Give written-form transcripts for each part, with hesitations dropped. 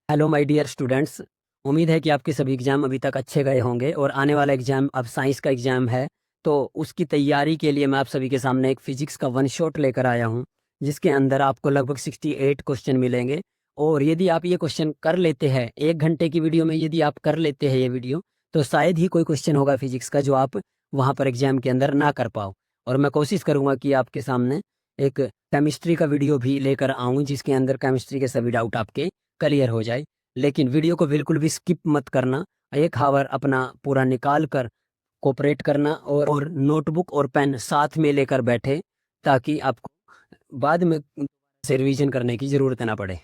Hello my dear students. उम्मीद है कि आपके सभी एग्जाम अभी तक अच्छे गए होंगे और आने वाला एग्जाम अब साइंस का एग्जाम है। तो उसकी तैयारी के लिए मैं आप सभी के सामने एक फिजिक्स का वन शॉट लेकर आया हूं, जिसके अंदर आपको लगभग 68 क्वेश्चन मिलेंगे। और यदि आप ये क्वेश्चन कर लेते हैं 1 घंटे की वीडियो में, यदि आप कर लेते हैं ये वीडियो, तो शायद ही कोई क्वेश्चन होगा फिजिक्स का जो आप वहाँ पर एग्जाम के अंदर ना कर पाओ। और मैं कोशिश करूंगा कि आपके सामने एक केमिस्ट्री का वीडियो भी लेकर आऊं, जिसके अंदर केमिस्ट्री के सभी डाउट आपके क्लियर हो जाए। लेकिन वीडियो को बिल्कुल भी स्किप मत करना। 1 आवर अपना पूरा निकाल कर कोऑपरेट करना और नोटबुक और पेन साथ में लेकर बैठे, ताकि आपको बाद में से रिवीजन करने की जरूरत ना पड़े।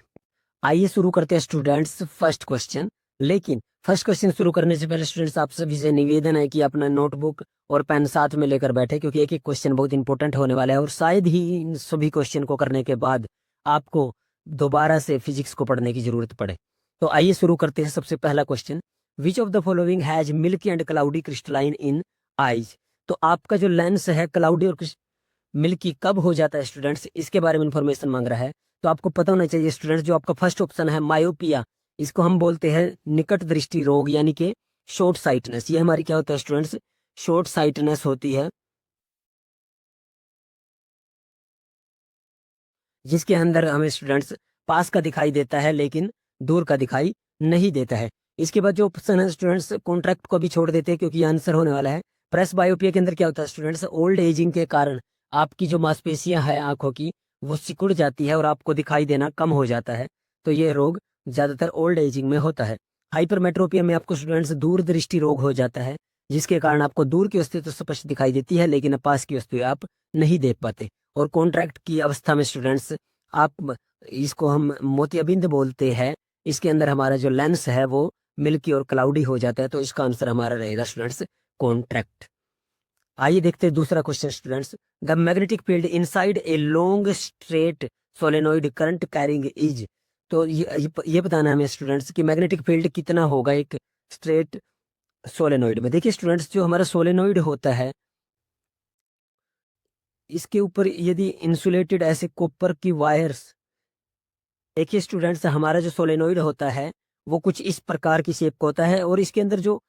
आइए शुरू करते हैं स्टूडेंट्स फर्स्ट क्वेश्चन। लेकिन फर्स्ट क्वेश्चन शुरू करने से पहले स्टूडेंट्स आप सभी से निवेदन है कि अपना नोटबुक और पेन साथ में लेकर बैठे, क्योंकि एक एक क्वेश्चन बहुत इंपॉर्टेंट होने वाला है और शायद ही इन सभी क्वेश्चन को करने के बाद आपको दोबारा से फिजिक्स को पढ़ने की जरूरत पड़े। तो आइए शुरू करते हैं। सबसे पहला question, which of the following has milky and cloudy crystalline in eyes. तो आपका जो लेंस है क्लाउडी और मिल्की कब हो जाता है स्टूडेंट्स, इसके बारे में इंफॉर्मेशन मांग रहा है। तो आपको पता होना चाहिए स्टूडेंट्स, जो आपका फर्स्ट ऑप्शन है मायोपिया, इसको हम बोलते हैं निकट दृष्टि रोग यानी कि शॉर्ट साइटनेस। ये हमारी क्या होता है स्टूडेंट्स, शॉर्ट साइटनेस होती है, जिसके अंदर हमें स्टूडेंट्स पास का दिखाई देता है लेकिन दूर का दिखाई नहीं देता है। इसके बाद जो ऑप्शन है स्टूडेंट्स कॉन्ट्रैक्ट को भी छोड़ देते हैं, क्योंकि ये आंसर होने वाला है। प्रेस बायोपिया के अंदर क्या होता है स्टूडेंट्स, ओल्ड एजिंग के कारण आपकी जो मांसपेशियां हैं आंखों की, वो सिकुड़ जाती है और आपको दिखाई देना कम हो जाता है। तो ये रोग ज्यादातर ओल्ड एजिंग में होता है। हाइपरमेट्रोपिया में आपको स्टूडेंट्स दूर दृष्टि रोग हो जाता है, जिसके कारण आपको दूर की वस्तु तो स्पष्ट दिखाई देती है लेकिन पास की वस्तु आप नहीं देख पाते। और कॉन्ट्रैक्ट की अवस्था में स्टूडेंट्स आप, इसको हम मोतियाबिंद बोलते हैं, इसके अंदर हमारा जो लेंस है वो मिल्की और क्लाउडी हो जाता है। तो इसका आंसर हमारा रहेगा स्टूडेंट्स कॉन्ट्रैक्ट। आइए देखते हैं दूसरा question students, the magnetic field inside a long straight solenoid current carrying is. तो ये बताना है हमें स्टूडेंट्स कि मैग्नेटिक फील्ड कितना होगा एक स्ट्रेट सोलेनोइड में। देखिए स्टूडेंट्स, जो हमारा सोलेनोइड होता है, इसके ऊपर यदि इंसुलेटेड ऐसे कॉपर की वायर्स, देखिए स्टूडेंट्स हमारा जो सोलेनोइड होता है वो कुछ इस प्रकार की शेप का होता है, और इसके अंदर जो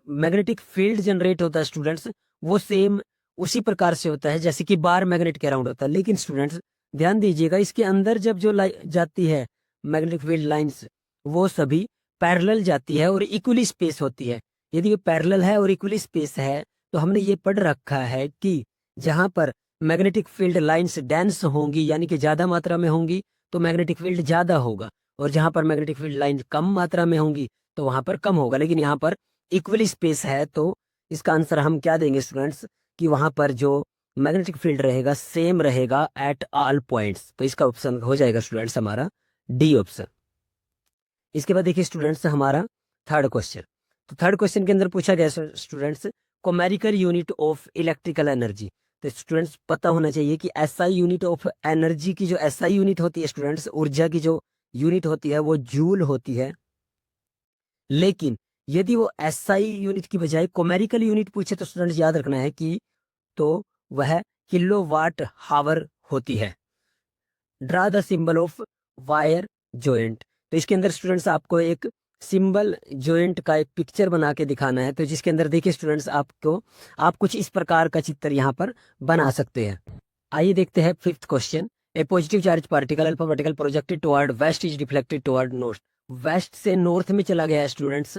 मैग्नेटिक फील्ड जनरेट होता है स्टूडेंट्स, वो सेम उसी प्रकार से होता है जैसे कि बार मैग्नेट के अराउंड होता है। लेकिन स्टूडेंट्स ध्यान दीजिएगा, इसके अंदर जब जो जाती है मैग्नेटिक फील्ड लाइंस, वो सभी पैरेलल जाती है और इक्वली स्पेस होती है। यदि ये पैरेलल है और इक्वली स्पेस है, तो हमने ये पढ़ रखा है कि जहां पर मैग्नेटिक फील्ड लाइंस डेंस होंगी यानी कि ज्यादा मात्रा में होंगी, तो मैग्नेटिक फील्ड ज्यादा होगा, और जहां पर मैग्नेटिक फील्ड लाइन कम मात्रा में होंगी तो वहां पर कम होगा। लेकिन यहाँ पर इक्वली स्पेस है, तो इसका आंसर हम क्या देंगे स्टूडेंट्स, कि वहां पर जो मैग्नेटिक फील्ड रहेगा सेम रहेगा एट ऑल पॉइंट्स। तो इसका ऑप्शन हो जाएगा स्टूडेंट्स हमारा डी ऑप्शन। इसके बाद देखिए स्टूडेंट्स हमारा थर्ड क्वेश्चन। तो थर्ड क्वेश्चन के अंदर पूछा गया students, commercial unit of electrical energy. तो स्टूडेंट्स पता होना चाहिए कि एसआई यूनिट ऑफ एनर्जी की जो एसआई यूनिट होती है स्टूडेंट्स, ऊर्जा की जो यूनिट होती है वो जूल होती है। लेकिन यदि वो एसआई यूनिट की बजाय कोमेरिकल यूनिट पूछे तो स्टूडेंट्स याद रखना है कि तो वह किलोवाट हावर होती है। Draw the symbol of wire joint. तो इसके अंदर स्टूडेंट्स आपको एक सिंबल जॉइंट का एक पिक्चर बना के दिखाना है। तो जिसके अंदर देखिए स्टूडेंट्स आप कुछ इस प्रकार का चित्र यहाँ पर बना सकते हैं। आइए देखते हैं fifth question, a positive charge particle alpha particle projected toward west is reflected toward north. West से नॉर्थ में चला गया है स्टूडेंट्स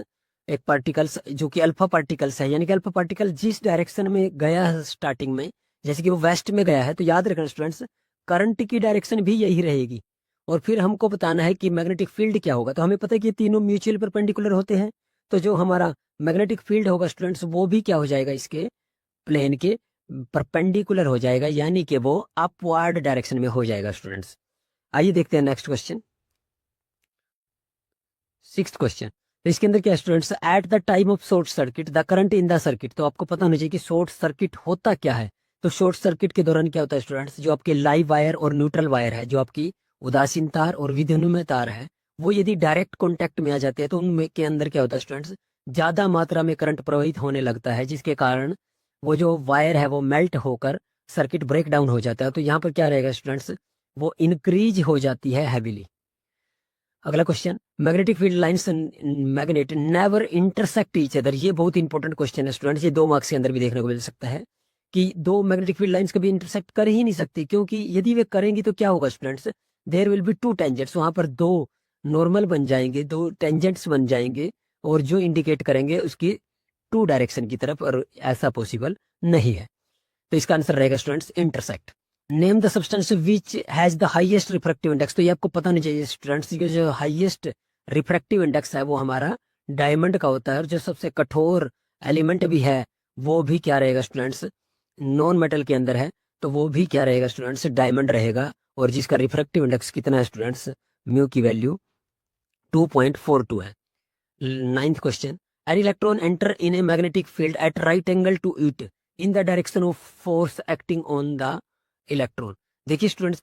एक पार्टिकल्स, जो कि अल्फा पार्टिकल्स है, यानी कि अल्फा पार्टिकल जिस डायरेक्शन में गया है स्टार्टिंग में, जैसे कि वो वेस्ट में गया है, तो याद रखना स्टूडेंट्स करंट की डायरेक्शन भी यही रहेगी। और फिर हमको बताना है कि मैग्नेटिक फील्ड क्या होगा। तो हमें पता है कि ये तीनों म्यूचुअल परपेंडिकुलर होते हैं, तो जो हमारा मैग्नेटिक फील्ड होगा स्टूडेंट्स वो भी क्या हो जाएगा, इसके प्लेन के परपेंडिकुलर हो जाएगा, यानी कि वो अपवर्ड डायरेक्शन में हो जाएगा स्टूडेंट्स। आइए देखते हैं नेक्स्ट क्वेश्चन, सिक्स्थ क्वेश्चन। तो इसके अंदर क्या students, at the time of short circuit the current in the circuit. तो आपको पता होना चाहिए कि शॉर्ट सर्किट होता क्या है। तो शॉर्ट सर्किट के दौरान क्या होता है स्टूडेंट्स, जो आपके लाइव वायर और न्यूट्रल वायर है, जो आपकी उदासीन तार और विद्युन्मय तार है, वो यदि डायरेक्ट कॉन्टेक्ट में आ जाते हैं तो उनमें के अंदर क्या होता है स्टूडेंट्स, ज्यादा मात्रा में करंट प्रवाहित होने लगता है, जिसके कारण वो जो वायर है वो मेल्ट होकर सर्किट ब्रेक डाउन हो जाता है। तो यहाँ पर क्या रहेगा स्टूडेंट्स, वो इंक्रीज हो जाती है हैवीली। अगला question, magnetic field lines magnet never intersect each other. ये बहुत इंपॉर्टेंट क्वेश्चन है स्टूडेंट्स, ये 2 मार्क्स के अंदर भी देखने को मिल सकता है कि दो मैग्नेटिक फील्ड लाइंस कभी इंटरसेक्ट कर ही नहीं सकती, क्योंकि यदि वे करेंगी तो क्या होगा students, there will be two tangents, वहां पर दो नॉर्मल बन जाएंगे, दो टेंजेंट्स बन जाएंगे और जो इंडिकेट करेंगे उसकी टू डायरेक्शन की तरफ, और ऐसा पॉसिबल नहीं है। तो इसका आंसर रहेगा students intersect. Name the substance which has the highest refractive index. तो ये आपको पता नहीं चाहिए स्टूडेंट्स, ये जो हाईएस्ट रिफ्रैक्टिव इंडेक्स है वो हमारा डायमंड का होता है, और जो सबसे कठोर एलिमेंट भी है वो भी क्या रहेगा स्टूडेंट्स, नॉन मेटल के अंदर है, तो वो भी क्या रहेगा स्टूडेंट्स, डायमंड रहेगा, और जिसका रिफ्रैक्टिव इंडेक्स कितना है स्टूडेंट्स, म्यू की वैल्यू 2.42 है। 9th question, an electron enter in a magnetic field at right angle to it in the direction of force acting on the electron. देखिए स्टूडेंट्स,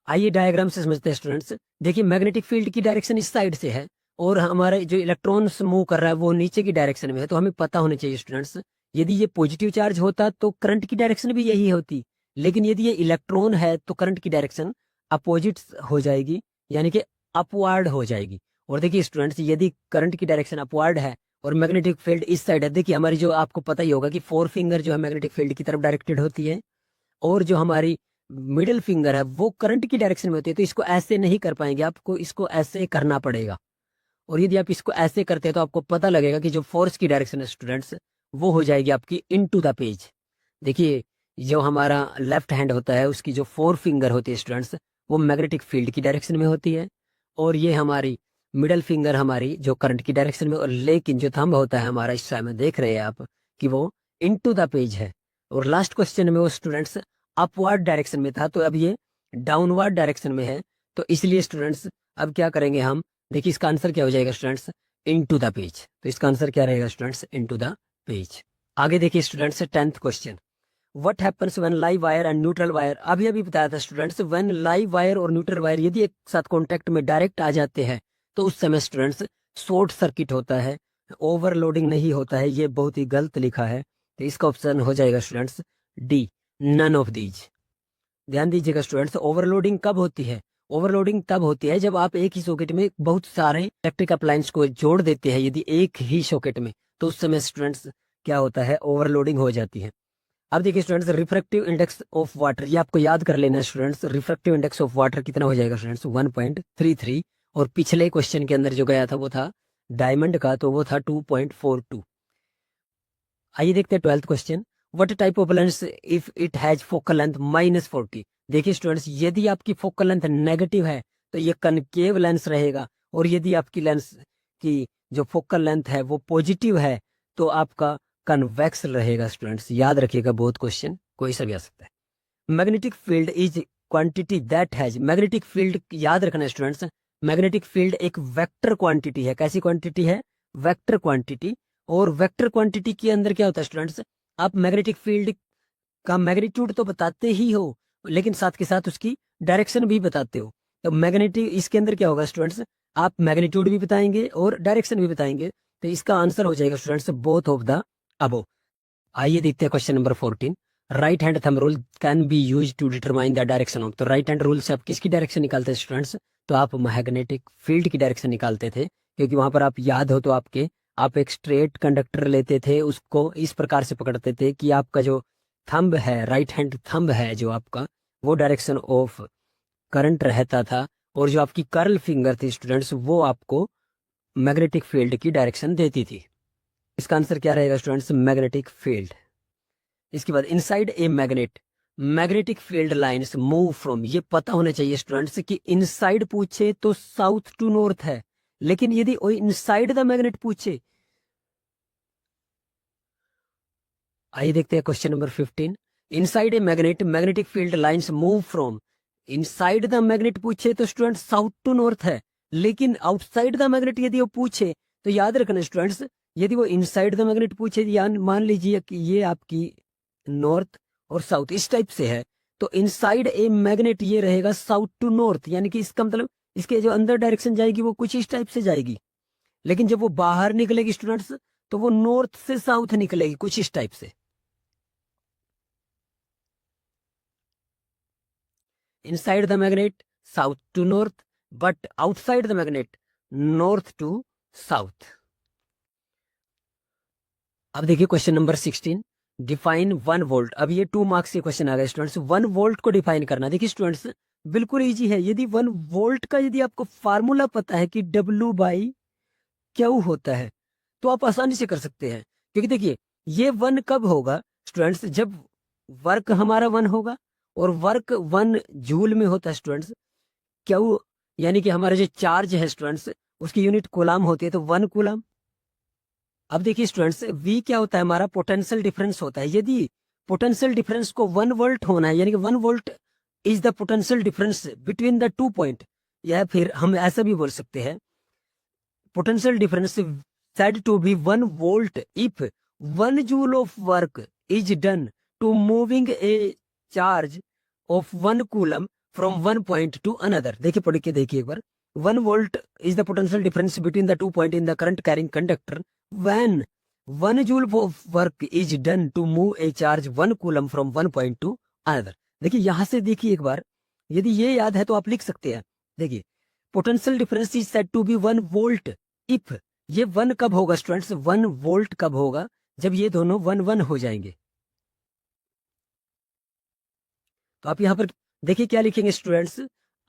आइए diagram से समझते हैं स्टूडेंट्स। देखिए मैग्नेटिक फील्ड की direction इस साइड से है और हमारे जो इलेक्ट्रॉन्स मूव कर रहा है वो नीचे की डायरेक्शन में है, तो हमें पता होना चाहिए स्टूडेंट्स, यदि ये पॉजिटिव चार्ज होता तो करंट की डायरेक्शन भी यही होती, लेकिन यदि ये इलेक्ट्रॉन है तो करंट की डायरेक्शन अपोजिट हो जाएगी, यानी कि अपवार्ड हो जाएगी। और देखिए स्टूडेंट्स, यदि करंट की डायरेक्शन अपवार्ड है और मैग्नेटिक फील्ड इस साइड है, देखिए हमारी जो आपको पता ही होगा कि 4 फिंगर जो है मैग्नेटिक फील्ड की तरफ डायरेक्टेड होती है, और जो हमारी मिडिल फिंगर है वो करंट की डायरेक्शन में होती है, तो इसको ऐसे नहीं कर पाएंगे, आपको इसको ऐसे करना पड़ेगा। और यदि आप इसको ऐसे करते हैं तो आपको पता लगेगा कि जो फोर्स की डायरेक्शन है स्टूडेंट्स वो हो जाएगी आपकी इनटू द पेज। देखिए जो हमारा लेफ्ट हैंड होता है उसकी जो 4 फिंगर होती है स्टूडेंट्स वो मैग्नेटिक फील्ड की डायरेक्शन में होती है, और ये हमारी मिडल फिंगर हमारी जो करंट की डायरेक्शन में, और लेकिन जो थंब होता है हमारा इस टाइम में देख रहे हैं आप कि वो इनटू द पेज है। और लास्ट क्वेश्चन में वो स्टूडेंट्स अपवर्ड डायरेक्शन में था, तो अब ये डाउनवर्ड डायरेक्शन में है, तो इसलिए स्टूडेंट्स अब क्या करेंगे हम, देखिए इसका आंसर क्या हो जाएगा स्टूडेंट्स, इनटू द पेज। तो इसका आंसर क्या रहेगा स्टूडेंट्स, इनटू द पेज। आगे देखिए students 10th question, what happens when live wire and neutral wire. अभी अभी बताया था स्टूडेंट्स, व्हेन लाइव वायर और न्यूट्रल वायर यदि एक साथ कांटेक्ट में डायरेक्ट आ जाते हैं तो उस समय स्टूडेंट्स शॉर्ट सर्किट होता है, ओवरलोडिंग नहीं होता है। ये बहुत ही गलत लिखा है, तो इसका ऑप्शन हो जाएगा students D, none of these. ध्यान दीजिएगा स्टूडेंट्स, ओवरलोडिंग कब होती है, ओवरलोडिंग तब होती है जब आप एक ही सॉकेट में बहुत सारे इलेक्ट्रिक अप्लायंस को जोड़ देते हैं, यदि एक ही सॉकेट में, तो उस समय स्टूडेंट्स क्या होता है, ओवरलोडिंग हो जाती है। अब देखिए students, refractive index of water, ये आपको याद कर लेना है students, refractive index of water कितना हो जाएगा स्टूडेंट्स, 1.33, और पिछले क्वेश्चन के अंदर जो गया था वो था डायमंड का, तो वो था 2.42। आइए देखते हैं 12th question, what type of lens if it has focal length -40। देखिए स्टूडेंट्स, यदि आपकी फोकल लेंथ नेगेटिव है तो ये कनकेव लेंस रहेगा, और यदि आपकी लेंस की जो फोकल लेंथ है वो पॉजिटिव है तो आपका कन्वेक्स रहेगा। स्टूडेंट्स याद रखिएगा, बहुत क्वेश्चन कोई सा भी आ सकता है। Magnetic field is quantity that has, magnetic field याद रखना स्टूडेंट्स, मैग्नेटिक फील्ड एक वेक्टर क्वांटिटी है। कैसी क्वांटिटी है, वेक्टर क्वांटिटी। और वेक्टर क्वांटिटी के अंदर क्या होता है स्टूडेंट्स, आप मैग्नेटिक फील्ड का मैग्नीट्यूड तो बताते ही हो, लेकिन साथ के साथ उसकी डायरेक्शन भी बताते हो। तो मैग्नेटिक इसके अंदर क्या होगा स्टूडेंट्स, आप मैग्नीट्यूड भी बताएंगे और डायरेक्शन भी बताएंगे, तो इसका आंसर हो जाएगा students both of the above. आइए देखते हैं question number 14, right hand thumb rule can be use to determine the direction of. तो राइट हैंड रूल से आप किसकी डायरेक्शन निकालते हैं स्टूडेंट्स, तो आप मैग्नेटिक फील्ड की डायरेक्शन निकालते थे, क्योंकि वहां पर आप याद हो तो आपके आप एक स्ट्रेट कंडक्टर लेते थे, उसको इस प्रकार से पकड़ते थे कि आपका जो थंब है, राइट हैंड थंब है जो आपका, वो डायरेक्शन ऑफ करंट रहता था, और जो आपकी कर्ल फिंगर थी स्टूडेंट्स वो आपको मैग्नेटिक फील्ड की डायरेक्शन देती थी। इसका आंसर क्या रहेगा स्टूडेंट्स, मैग्नेटिक फील्ड। इसके बाद inside a magnet, magnetic field lines move from, ये पता होना चाहिए स्टूडेंट्स कि इनसाइड पूछे तो साउथ टू नॉर्थ है, लेकिन यदि वो इनसाइड द मैग्नेट पूछे, आइए देखते हैं question number 15, inside a magnet magnetic field lines move from, inside the magnet पूछे तो स्टूडेंट साउथ टू नॉर्थ है, लेकिन आउटसाइड द मैग्नेट यदि वो पूछे तो याद रखना स्टूडेंट्स, यदि वो इनसाइड द मैग्नेट पूछे, मान लीजिए कि ये आपकी नॉर्थ और साउथ इस टाइप से है, तो इनसाइड ए मैग्नेट ये रहेगा साउथ टू नॉर्थ, यानी कि इसका मतलब इसके जो अंदर डायरेक्शन जाएगी वो कुछ इस टाइप से जाएगी, लेकिन जब वो बाहर निकलेगी स्टूडेंट्स तो वो नॉर्थ से साउथ निकलेगी कुछ इस टाइप से। Inside the magnet south to north, but outside the magnet north to south. अब देखिए क्वेश्चन नंबर 16, डिफाइन 1 वोल्ट। अब ये 2 मार्क्स के क्वेश्चन आ गए स्टूडेंट्स। 1 वोल्ट को डिफाइन करना, देखिए स्टूडेंट्स बिल्कुल इजी है। यदि 1 वोल्ट का यदि आपको फार्मूला पता है कि W बाई क्यू होता है तो आप आसानी से कर सकते हैं, क्योंकि देखिए ये 1 कब होगा स्टूडेंट्स, जब वर्क हमारा 1 होगा, और वर्क 1 जूल में होता है स्टूडेंट्स। क्यू यानी कि हमारा जो चार्ज है स्टूडेंट्स उसकी यूनिट कूलाम होती है, तो 1 कूलाम। अब देखिए स्टूडेंट्स V क्या होता है, हमारा पोटेंशियल डिफरेंस होता है। यदि पोटेंशियल डिफरेंस को 1 वोल्ट होना है, यानी कि 1 volt is the potential difference between the 2 point, या फिर हम ऐसा भी बोल सकते हैं potential difference said to be 1 volt if 1 joule of work is done to moving a charge of 1 coulomb from one point to another. देखिए पढ़ के देखिए एक बार। 1 volt is the potential difference between the 2 point in the current carrying conductor when 1 joule of work is done to move a charge 1 coulomb from one point to another. देखिए यहां से देखिए एक बार, यदि ये याद है तो आप लिख सकते हैं। देखिए potential difference is said to be 1 volt if, ये 1 कब होगा स्टूडेंट्स, 1 वोल्ट कब होगा, जब ये दोनों 1 1 हो जाएंगे। तो आप यहां पर देखिए क्या लिखेंगे स्टूडेंट्स,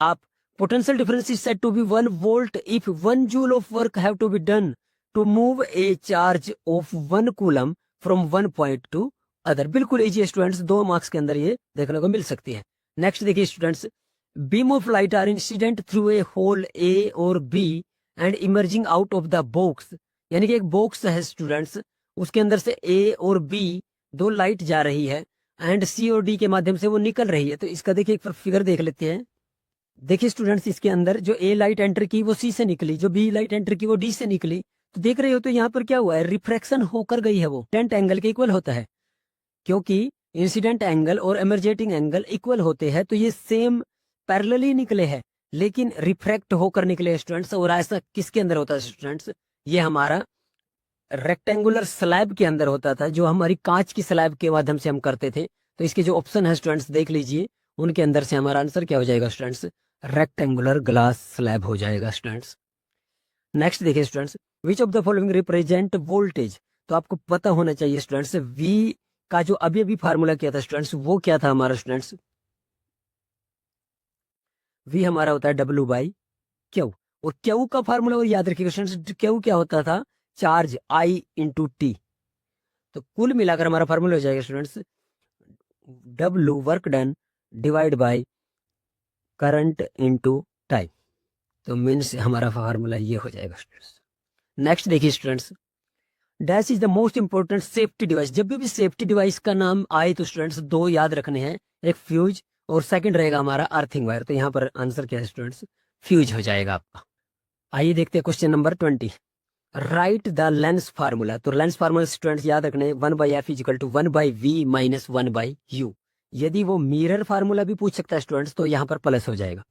आप potential difference is said to be 1 volt if 1 joule of work have to be done to move a charge of 1 coulomb from 1 point to other. बिल्कुल इजी स्टूडेंट्स, 2 मार्क्स के अंदर ये देखने को मिल सकती है। नेक्स्ट देखिए students, beam of light are incident through a hole A और B and emerging out of the box, यानी कि एक बॉक्स है स्टूडेंट्स, उसके अंदर से ए और बी 2 लाइट जा रही है एंड सी और डी के माध्यम से वो निकल रही है। तो इसका देखिए एक फिगर देख लेते हैं। देखिए स्टूडेंट्स इसके अंदर जो ए लाइट एंटर की वो सी से निकली, जो बी लाइट एंटर की वो डी से निकली। तो देख रहे हो तो यहाँ पर क्या हुआ है, रिफ्रैक्शन होकर गई है, वो टेंट एंगल के इक्वल होता है, क्योंकि इंसिडेंट एंगल और इमर्जेटिंग एंगल इक्वल होते हैं, तो ये सेम पैरेलली निकले हैं, लेकिन रिफ्रैक्ट होकर निकले स्टूडेंट्स। और ऐसा किसके अंदर होता है स्टूडेंट्स, ये हमारा रेक्टेंगुलर स्लैब के अंदर होता था, जो हमारी कांच की स्लैब के माध्यम से हम करते थे। तो इसके जो ऑप्शन है स्टूडेंट्स देख लीजिए, उनके अंदर से हमारा आंसर क्या हो जाएगा स्टूडेंट्स, रेक्टेंगुलर ग्लास स्लैब हो जाएगा स्टूडेंट्स। नेक्स्ट देखिए students, which of the following represent voltage. तो आपको पता होना चाहिए स्टूडेंट्स, वी का जो अभी अभी फार्मूला किया था स्टूडेंट्स, वो क्या था हमारा स्टूडेंट्स, वी हमारा होता है W बाई क्यू, और क्यू का फार्मूला और याद रखिएगा स्टूडेंट्स, क्यू क्या होता था, चार्ज I इंटू टी। तो कुल मिलाकर हमारा फार्मूला हो जाएगा students W work done divide by current into time. तो मीन्स हमारा फार्मूला ये हो जाएगा स्टूडेंट्स। नेक्स्ट देखिए students, dash is the most important safety device. जब भी सेफ्टी डिवाइस का नाम आए तो स्टूडेंट्स 2 याद रखने हैं, एक फ्यूज और सेकंड रहेगा हमारा अर्थिंग वायर। तो यहाँ पर आंसर क्या है स्टूडेंट्स, फ्यूज हो जाएगा आपका। आइए देखते हैं question number 20, right the lens formula. तो लेंस फार्मूला स्टूडेंट्स याद रखने 1/f equal to 1/v minus 1/u। यदि वो मिरर फार्मूला भी पूछ सकता है स्टूडेंट्स तो यहाँ पर प्लस हो जाएगा।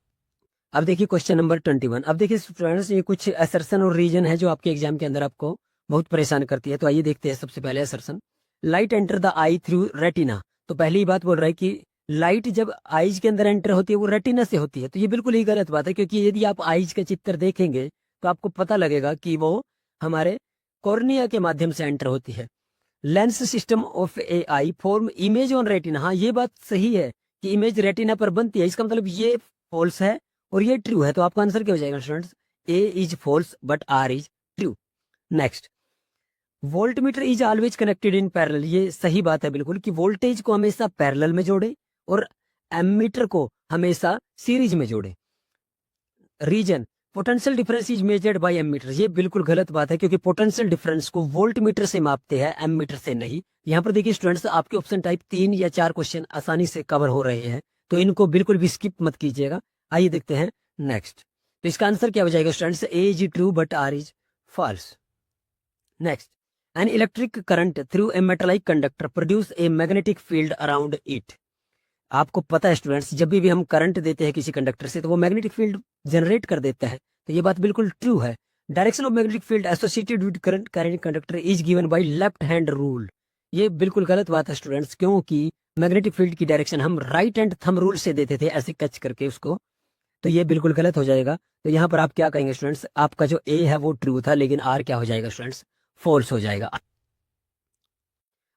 अब देखिए क्वेश्चन नंबर 21। अब देखिए स्टूडेंट्स ये कुछ असर्शन और रीजन है जो आपके एग्जाम के अंदर आपको बहुत परेशान करती है। तो आइए देखते हैं सबसे पहले assertion, light enter the I through retina. तो पहली बात बोल रहा है कि लाइट जब आईज के अंदर एंटर होती है वो रेटिना से होती है। तो ये बिल्कुल ही गलत बात है, क्योंकि यदि आप आईज का चित्र देखेंगे तो आपको पता लगेगा कि वो हमारे कॉर्निया के माध्यम से एंटर होती है। Lens system of A I form image on retina. हाँ ये बात सही है कि इमेज रेटिना पर बनती है, इसका मतलब ये फॉल्स है और ये ट्रू है। तो आपका आंसर क्या हो जाएगा students, A is false but R is true. Next, voltmeter is always connected in parallel. ये सही बात है बिल्कुल कि वोल्टेज को हमेशा पैरेलल में जोड़े और एमीटर को हमेशा सीरीज में जोड़े। Reason, potential difference is measured by ammeter. ये बिल्कुल गलत बात है, क्योंकि पोटेंशियल डिफरेंस को वोल्टमीटर से मापते हैं, एमीटर से नहीं। यहाँ पर देखिए स्टूडेंट्स आपके ऑप्शन टाइप 3 या 4 क्वेश्चन आसानी से कवर हो रहे हैं, तो इनको बिल्कुल भी स्किप मत कीजिएगा। आइए देखते हैं नेक्स्ट। तो इसका आंसर क्या हो जाएगा students, A is true but R is false. Next, an electric current through a metallic conductor produce a magnetic field around it. आपको पता है स्टूडेंट्स जब भी हम करंट देते हैं किसी कंडक्टर से तो वो मैग्नेटिक फील्ड जनरेट कर देता है। तो ये बात बिल्कुल ट्रू है। Direction of magnetic field associated with current carrying conductor is given by left hand rule. ये बिल्कुल गलत बात है स्टूडेंट्स, क्योंकि मैग्नेटिक फील्ड की डायरेक्शन हम राइट हैंड थंब रूल से देते थे, ऐसे कच करके उसको तो ये बिल्कुल गलत हो जाएगा। तो यहाँ पर आप क्या कहेंगे स्टूडेंट्स, आपका जो ए है वो ट्रू था, लेकिन आर क्या हो जाएगा स्टूडेंट्स, फॉल्स हो जाएगा।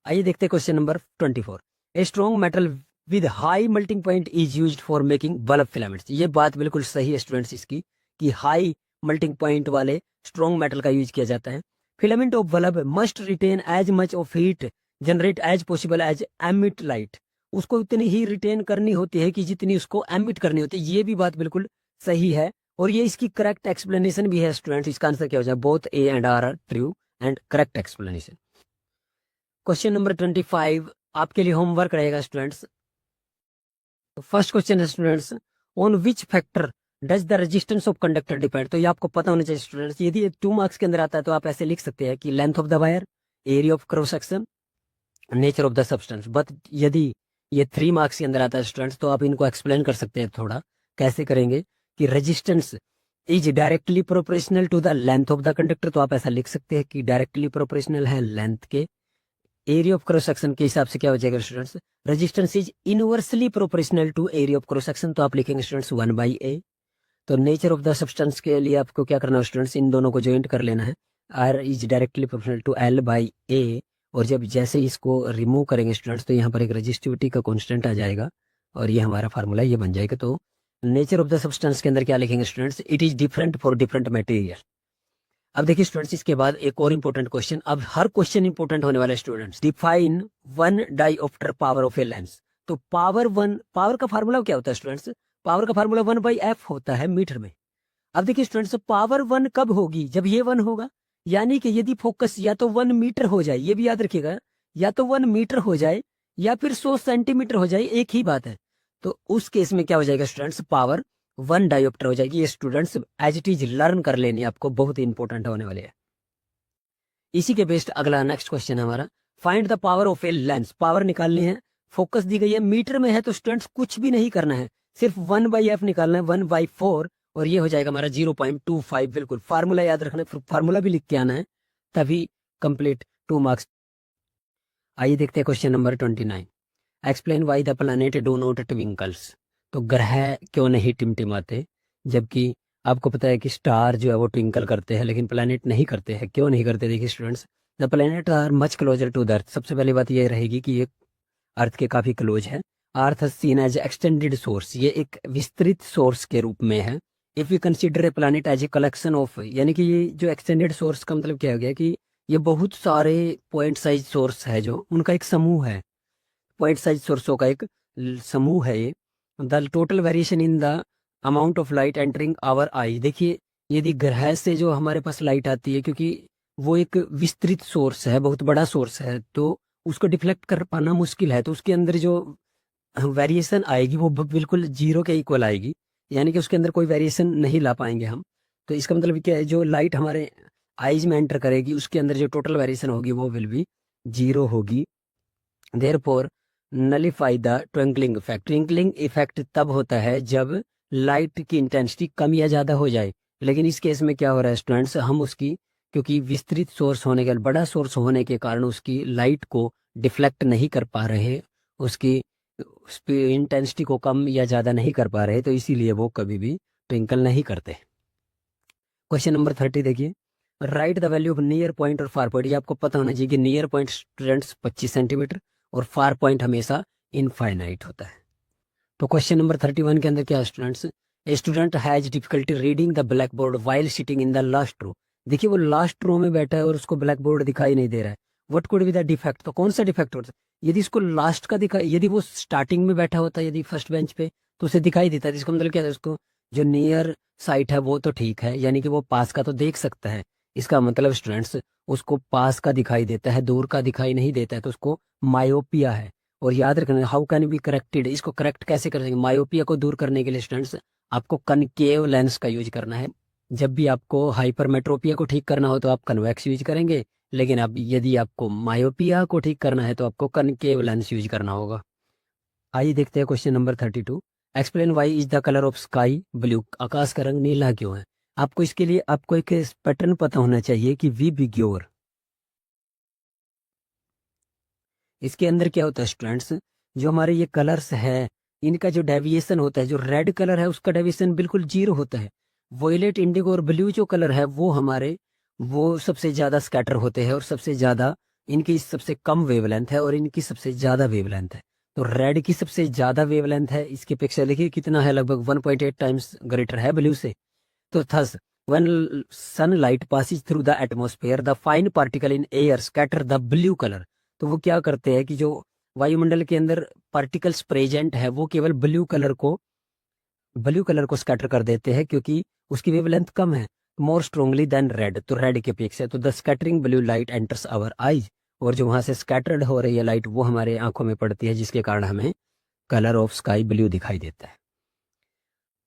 आइए देखते हैं question number 24। A strong metal with high melting point is used for making bulb filaments. ये बात बिल्कुल सही है स्टूडेंट्स इसकी, कि हाई मेल्टिंग पॉइंट वाले स्ट्रॉन्ग मेटल का यूज किया जाता है। Filament of bulb must retain as much of heat generate as possible as emit light. उसको उतनी ही रिटेन करनी होती है कि जितनी उसको एमिट करनी होती है। ये भी बात बिल्कुल सही है, और ये इसकी करेक्ट एक्सप्लेनेशन भी है स्टूडेंट्स। इसका आंसर क्या हो जाए, both A and R true and correct explanation. Question number 25 आपके लिए होमवर्क रहेगा स्टूडेंट्स। फर्स्ट क्वेश्चन है students, on which factor does the resistance of conductor depend. तो ये आपको पता होना चाहिए स्टूडेंट्स। यदि 2 मार्क्स के अंदर आता है तो आप ऐसे लिख सकते हैं कि length of the wire, area of cross section, nature of the substance. But यदि ये 3 मार्क्स के अंदर आता है स्टूडेंट्स, तो आप इनको एक्सप्लेन कर सकते हैं थोड़ा। कैसे करेंगे कि resistance is directly proportional to the length of the conductor. तो आप ऐसा लिख सकते हैं कि डायरेक्टली प्रोपोर्शनल है लेंथ के। एरिया ऑफ क्रॉस सेक्शन के हिसाब से क्या हो जाएगा students, resistance is inversely proportional to area of cross section. तो आप लिखेंगे स्टूडेंट्स 1/a। तो नेचर ऑफ द सब्सटेंस के लिए आपको क्या करना है स्टूडेंट्स, इन दोनों को ज्वाइंट कर लेना है। R is directly proportional to L/a। और जब जैसे इसको रिमूव करेंगे स्टूडेंट्स, तो यहाँ पर एक रेजिस्टिविटी का कांस्टेंट आ जाएगा, और ये हमारा फार्मूला ये बन जाएगा। तो नेचर ऑफ द सब्सटेंस के अंदर क्या लिखेंगे students, it is different for different material. अब देखिए स्टूडेंट्स, इसके बाद एक और इंपॉर्टेंट क्वेश्चन। अब हर क्वेश्चन इंपॉर्टेंट होने वाला है students. Define one dioptre power of a lens. तो पावर का फार्मूला क्या होता है स्टूडेंट्स, पावर का फार्मूला 1/f होता है मीटर में। अब देखिए स्टूडेंट्स, पावर 1 कब होगी, जब ये 1 होगा। यानी कि यदि फोकस या तो 1 मीटर हो जाए, ये भी याद रखिएगा, या तो 1 मीटर हो जाए या फिर 100 सेंटीमीटर हो जाए, एक ही बात है। तो उस केस में क्या हो जाएगा स्टूडेंट्स, पावर 1 डायोप्टर हो जाएगी। ये students as it is learn कर लेनी, आपको बहुत इंपॉर्टेंट होने वाले हैं। इसी के बेस्ड अगला नेक्स्ट क्वेश्चन है हमारा, find the power of a lens. Power निकालनी है, फोकस दी गई है, मीटर में है, तो स्टूडेंट्स कुछ भी नहीं करना है, सिर्फ 1/f निकालना है, 1/4, और ये हो जाएगा हमारा 0.25। बिल्कुल फार्मूला याद रखना है, फार्मूला भी लिख के आना है, तभी कंप्लीट 2 मार्क्स। आइए देखते हैं question number 29। Explain why the planet do not twinkles. तो ग्रह क्यों नहीं टिमटिमाते, जबकि आपको पता है कि स्टार जो है वो ट्विंकल करते हैं, लेकिन प्लैनेट नहीं करते हैं। क्यों नहीं करते, देखिए students, the planet are much closer to the earth. सबसे पहली बात ये रहेगी कि ये अर्थ के काफी क्लोज है। Earth seen as extended source, ये एक विस्तृत सोर्स के रूप में है। If you consider a planet as a collection of, यानी कि ये जो एक्सटेंडेड सोर्स का मतलब क्या हो गया कि ये बहुत सारे पॉइंट साइज सोर्स है, जो उनका एक समूह है, पॉइंट साइज सोर्सों का एक समूह है ये। The total variation in the amount of light entering our eye. देखिए यदि ग्रह से जो हमारे पास लाइट आती है, क्योंकि वो एक विस्तृत सोर्स है, बहुत बड़ा सोर्स है, तो उसको डिफ्लेक्ट कर पाना मुश्किल है। तो उसके अंदर जो वेरिएशन आएगी वो बिल्कुल 0 के इक्वल आएगी, यानी कि उसके अंदर कोई वेरिएशन नहीं ला पाएंगे हम। तो इसका मतलब क्या है, जो लाइट हमारे आईज में एंटर करेगी उसके अंदर जो टोटल वेरिएशन होगी वो विल बी 0 होगी। Therefore nullify the twinkling effect. Twinkling effect तब होता है जब लाइट की इंटेंसिटी कम या ज्यादा हो जाए। लेकिन इस केस में क्या हो रहा है स्टूडेंट्स, हम उसकी, क्योंकि विस्तृत सोर्स होने के, बड़ा सोर्स होने के कारण उसकी लाइट को डिफ्लेक्ट नहीं कर पा रहे, उसकी इंटेंसिटी को कम या ज्यादा नहीं कर पा रहे, तो इसीलिए वो कभी भी ट्विंकल नहीं करते। क्वेश्चन नंबर 30 देखिए, right the value of near point और फार पॉइंट। ये आपको पता होना चाहिए कि नियर पॉइंट स्टूडेंट्स 25 सेंटीमीटर और फार पॉइंट हमेशा इनफाइनाइट होता है। तो क्वेश्चन नंबर 31 के अंदर क्या है students, a student has difficulty reading the black board while sitting in the last row. देखिए वो लास्ट रो में बैठा है और उसको ब्लैक बोर्ड दिखाई नहीं दे रहा है। What could be the defect. तो कौन सा डिफेक्ट होता है, यदि इसको लास्ट का दिखाई, यदि वो स्टार्टिंग में बैठा होता है, यदि फर्स्ट बेंच पे, तो उसे दिखाई देता है। इसका मतलब क्या है, उसको जो नियर साइट है वो तो ठीक है, यानी कि वो पास का तो देख सकता है। इसका मतलब स्टूडेंट्स उसको पास का दिखाई देता है, दूर का दिखाई नहीं देता है, तो उसको मायोपिया है। और याद रखना, हाउ कैन बी करेक्टेड, इसको करेक्ट कैसे कर सकेंगे। मायोपिया को दूर करने के लिए स्टूडेंट्स आपको कनकेव लेंस का यूज करना है। जब भी आपको हाइपरमेट्रोपिया को ठीक करना हो तो आप कन्वेक्स यूज करेंगे, लेकिन अब यदि आपको मायोपिया को ठीक करना है तो आपको कनकेव लेंस यूज करना होगा। आइए देखते हैं question number 32। Explain why is the colour of sky blue. आकाश का रंग नीला क्यों है। आपको इसके लिए आपको एक पैटर्न पता होना चाहिए कि वी बिग्योर, इसके अंदर क्या होता है स्टूडेंट्स, जो हमारे ये कलर्स है इनका जो डेविएशन होता है, जो रेड कलर है उसका डेविएशन बिल्कुल जीरो होता है। वॉयलेट, इंडिगो और ब्लू जो कलर है वो सबसे ज्यादा स्कैटर होते हैं और सबसे ज्यादा इनकी सबसे कम वेवलेंथ है और इनकी सबसे ज्यादा वेवलेंथ है। तो रेड की सबसे ज्यादा वेवलेंथ है, इसकी अपेक्षा देखिए कितना है, लगभग 1.8 टाइम्स ग्रेटर है ब्लू से। तो thus when sunlight passes through the atmosphere the fine particle in air scatter the blue color। तो वो क्या करते हैं कि जो वायुमंडल के अंदर पार्टिकल्स प्रेजेंट है वो केवल ब्लू कलर को स्कैटर कर देते हैं, क्योंकि उसकी वेवलेंथ कम है, मोर स्ट्रोंगली देन रेड, तो रेड की अपेक्षा। तो the scattering blue light enters our eyes, और जो वहां से स्कैटर्ड हो रही है लाइट वो हमारे आंखों में पड़ती है, जिसके कारण हमें कलर ऑफ स्काई ब्लू दिखाई देता है।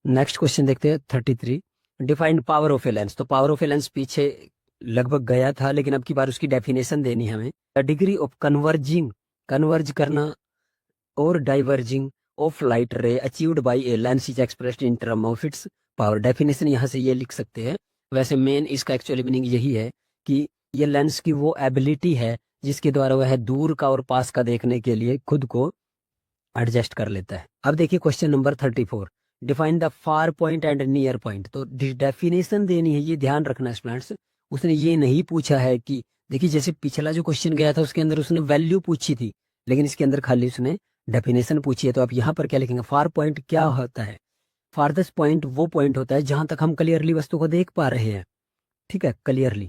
नेक्स्ट क्वेश्चन देखते हैं 33। Defined power of a lens. तो पावर ऑफ ए लेंस पीछे लगभग गया था, लेकिन अब की बार उसकी डेफिनेशन देनी है हमें। द डिग्री ऑफ कन्वर्ज करना और डाइवर्जिंग ऑफ लाइट रे achieved by a lens is expressed in term of its power. Definition यहाँ से ये लिख सकते हैं। वैसे मेन इसका एक्चुअली मीनिंग यही है कि ये लेंस की वो एबिलिटी है जिसके द्वारा वह दूर का और पास का देखने के लिए खुद को एडजस्ट कर लेता है। अब देखिए question number 34। Define the far point and near point. तो डेफिनेशन देनी है, ये ध्यान रखना स्टूडेंट्स। उसने ये नहीं पूछा है कि, देखिए जैसे पिछला जो क्वेश्चन गया था उसके अंदर उसने वैल्यू पूछी थी, लेकिन इसके अंदर खाली उसने डेफिनेशन पूछी है। तो आप यहाँ पर क्या लिखेंगे, फार पॉइंट क्या होता है? फारदेस्ट पॉइंट वो पॉइंट होता है जहां तक हम क्लियरली वस्तु को देख पा रहे हैं, ठीक है, क्लियरली।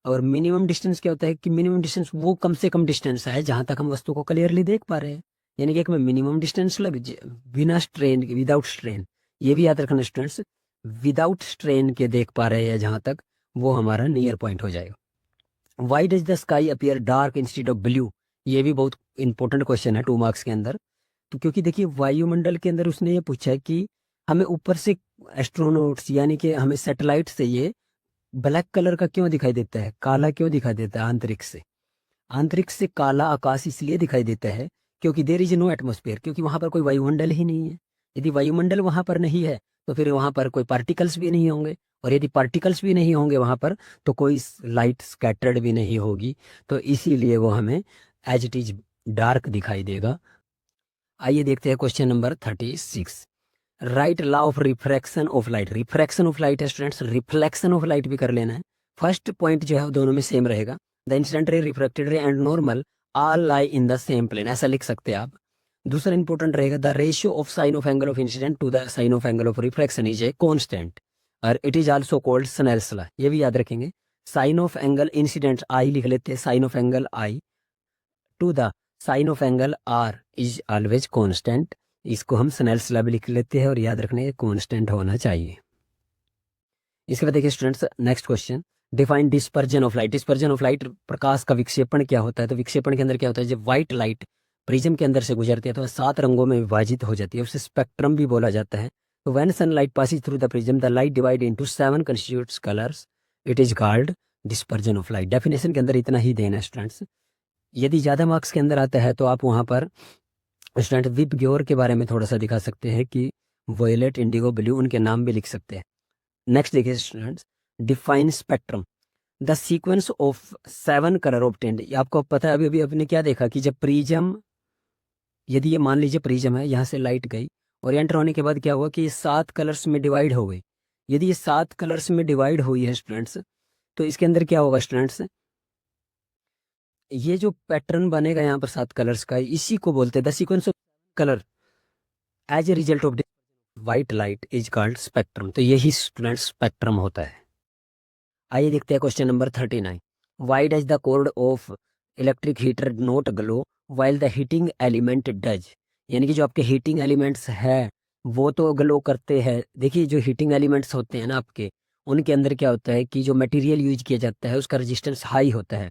और मिनिमम डिस्टेंस क्या होता है कि मिनिमम डिस्टेंस वो कम से कम डिस्टेंस है जहां तक हम वस्तु को क्लियरली देख पा रहे हैं। यानी कि एक में मिनिमम डिस्टेंस बिना स्ट्रेन, विदाउट स्ट्रेन, ये भी याद रखना स्टूडेंट्स, विदाउट स्ट्रेन के देख पा रहे हैं जहां तक, वो हमारा नियर पॉइंट हो जाएगा। Y does the sky appear dark instead of blue. ये भी बहुत इंपॉर्टेंट क्वेश्चन है 2 मार्क्स के अंदर। तो क्योंकि देखिए वायुमंडल के अंदर उसने ये पूछा है कि हमें ऊपर से एस्ट्रोनॉट्स यानी कि हमें सैटेलाइट से ये ब्लैक कलर का क्यों दिखाई देता है, काला क्यों दिखाई देता है अंतरिक्ष से। अंतरिक्ष से काला आकाश इसलिए दिखाई देता है क्योंकि देयर इज नो एटमॉस्फेयर, क्योंकि वहां पर कोई वायुमंडल ही नहीं है। यदि वायुमंडल वहां पर नहीं है तो फिर वहां पर कोई पार्टिकल्स भी नहीं होंगे, और यदि पार्टिकल्स भी नहीं होंगे वहां पर तो कोई लाइट स्कैटर्ड भी नहीं होगी। तो इसीलिए वो हमें एज इट इज डार्क दिखाई देगा। आइए देखते हैं question number 36। Right law of refraction of light. Refraction of light है स्टूडेंट्स, रिफ्लेक्शन ऑफ लाइट भी कर लेना है। फर्स्ट पॉइंट जो है वो दोनों में सेम रहेगा। The incident ray, refracted ray and normal all lie in the same plane, ऐसा लिख सकते हैं आप। दूसरा इंपॉर्टेंट रहेगा, the ratio of sine of angle of incident to the sine of angle of refraction is a constant और it is also called Snell's law. ये भी याद रखेंगे। Sine of angle incident I लिख लेते हैं, sine of angle I to the sine of angle r is always constant. इसको हम स्नेल्स लॉ भी लिख लेते हैं और याद रखने कांस्टेंट होना चाहिए। इसके बाद देखिए students next question. Define dispersion of light. Dispersion of light, प्रकाश का विक्षेपण क्या होता है? तो विक्षेपण के अंदर क्या होता है, जब व्हाइट लाइट प्रिज्म के अंदर से गुजरती है तो 7 रंगों में विभाजित हो जाती है, उसे स्पेक्ट्रम भी बोला जाता है। तो when sunlight passes through the prism the light divide into 7 constitutes colours, it is called dispersion of light. Definition के अंदर इतना ही देना है स्टूडेंट्स। यदि ज्यादा मार्क्स के अंदर आता है तो आप वहां पर स्टूडेंट विप ग्योर के बारे में थोड़ा सा दिखा सकते हैं कि वॉयलेट, इंडिगो, ब्लू, उनके नाम भी लिख सकते हैं। नेक्स्ट देखिए students, define spectrum. The sequence of 7 colour obtained. आपको पता है अभी अभी आपने क्या देखा कि जब प्रिज्म, यदि ये मान लीजिए प्रिज्म है, यहाँ से लाइट गई और एंटर होने के बाद क्या हुआ कि ये 7 कलर्स में डिवाइड हो गई। यदि ये 7 कलर्स में डिवाइड हुई है स्टूडेंट्स, तो इसके अंदर क्या होगा स्टूडेंट्स, ये जो पैटर्न बनेगा यहाँ पर 7 कलर्स का, इसी को बोलते हैं the sequence of colour as a result of white light is called spectrum. तो यही स्टूडेंट स्पेक्ट्रम होता है। आइए देखते हैं question number 39। Why does the cord of electric heater not glow while the heating element does. यानी कि जो आपके हीटिंग एलिमेंट्स है वो तो ग्लो करते हैं। देखिए जो हीटिंग एलिमेंट्स होते हैं ना आपके, उनके अंदर क्या होता है कि जो मटेरियल यूज किया जाता है उसका रेजिस्टेंस हाई होता है,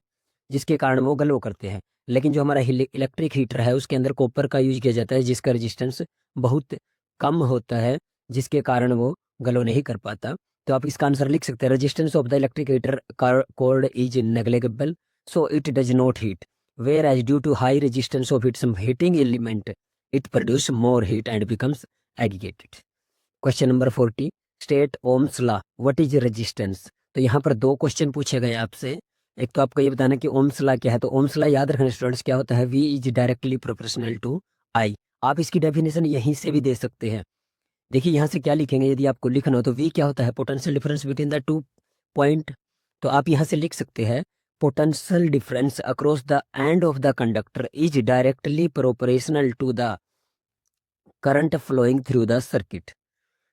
जिसके कारण वो ग्लो करते हैं। लेकिन जो हमारा इलेक्ट्रिक हीटर है उसके अंदर कॉपर का यूज किया जाता है जिसका रेजिस्टेंस बहुत कम होता है, जिसके कारण वो ग्लो नहीं कर पाता। तो आप इसका आंसर लिख सकते हैं, resistance of the electric heater cord is negligible so it does not heat, whereas due to high resistance of its heating element it produce more heat and becomes aggregated. Question number 40। State Ohm's law, what is resistance. तो यहाँ पर 2 question पूछे गए आपसे। एक तो आपको ये बताना कि ओम्स लॉ क्या है। तो ओम्स लॉ याद रखना स्टूडेंट्स क्या होता है, V is directly proportional to I। आप इसकी डेफिनेशन यहीं से भी दे सकते हैं। देखिए यहाँ से क्या लिखेंगे, यदि आपको लिखना हो तो वी क्या होता है, potential difference between the two point. तो आप यहाँ से लिख सकते हैं potential difference across the end of the conductor is directly proportional to the current flowing through the circuit.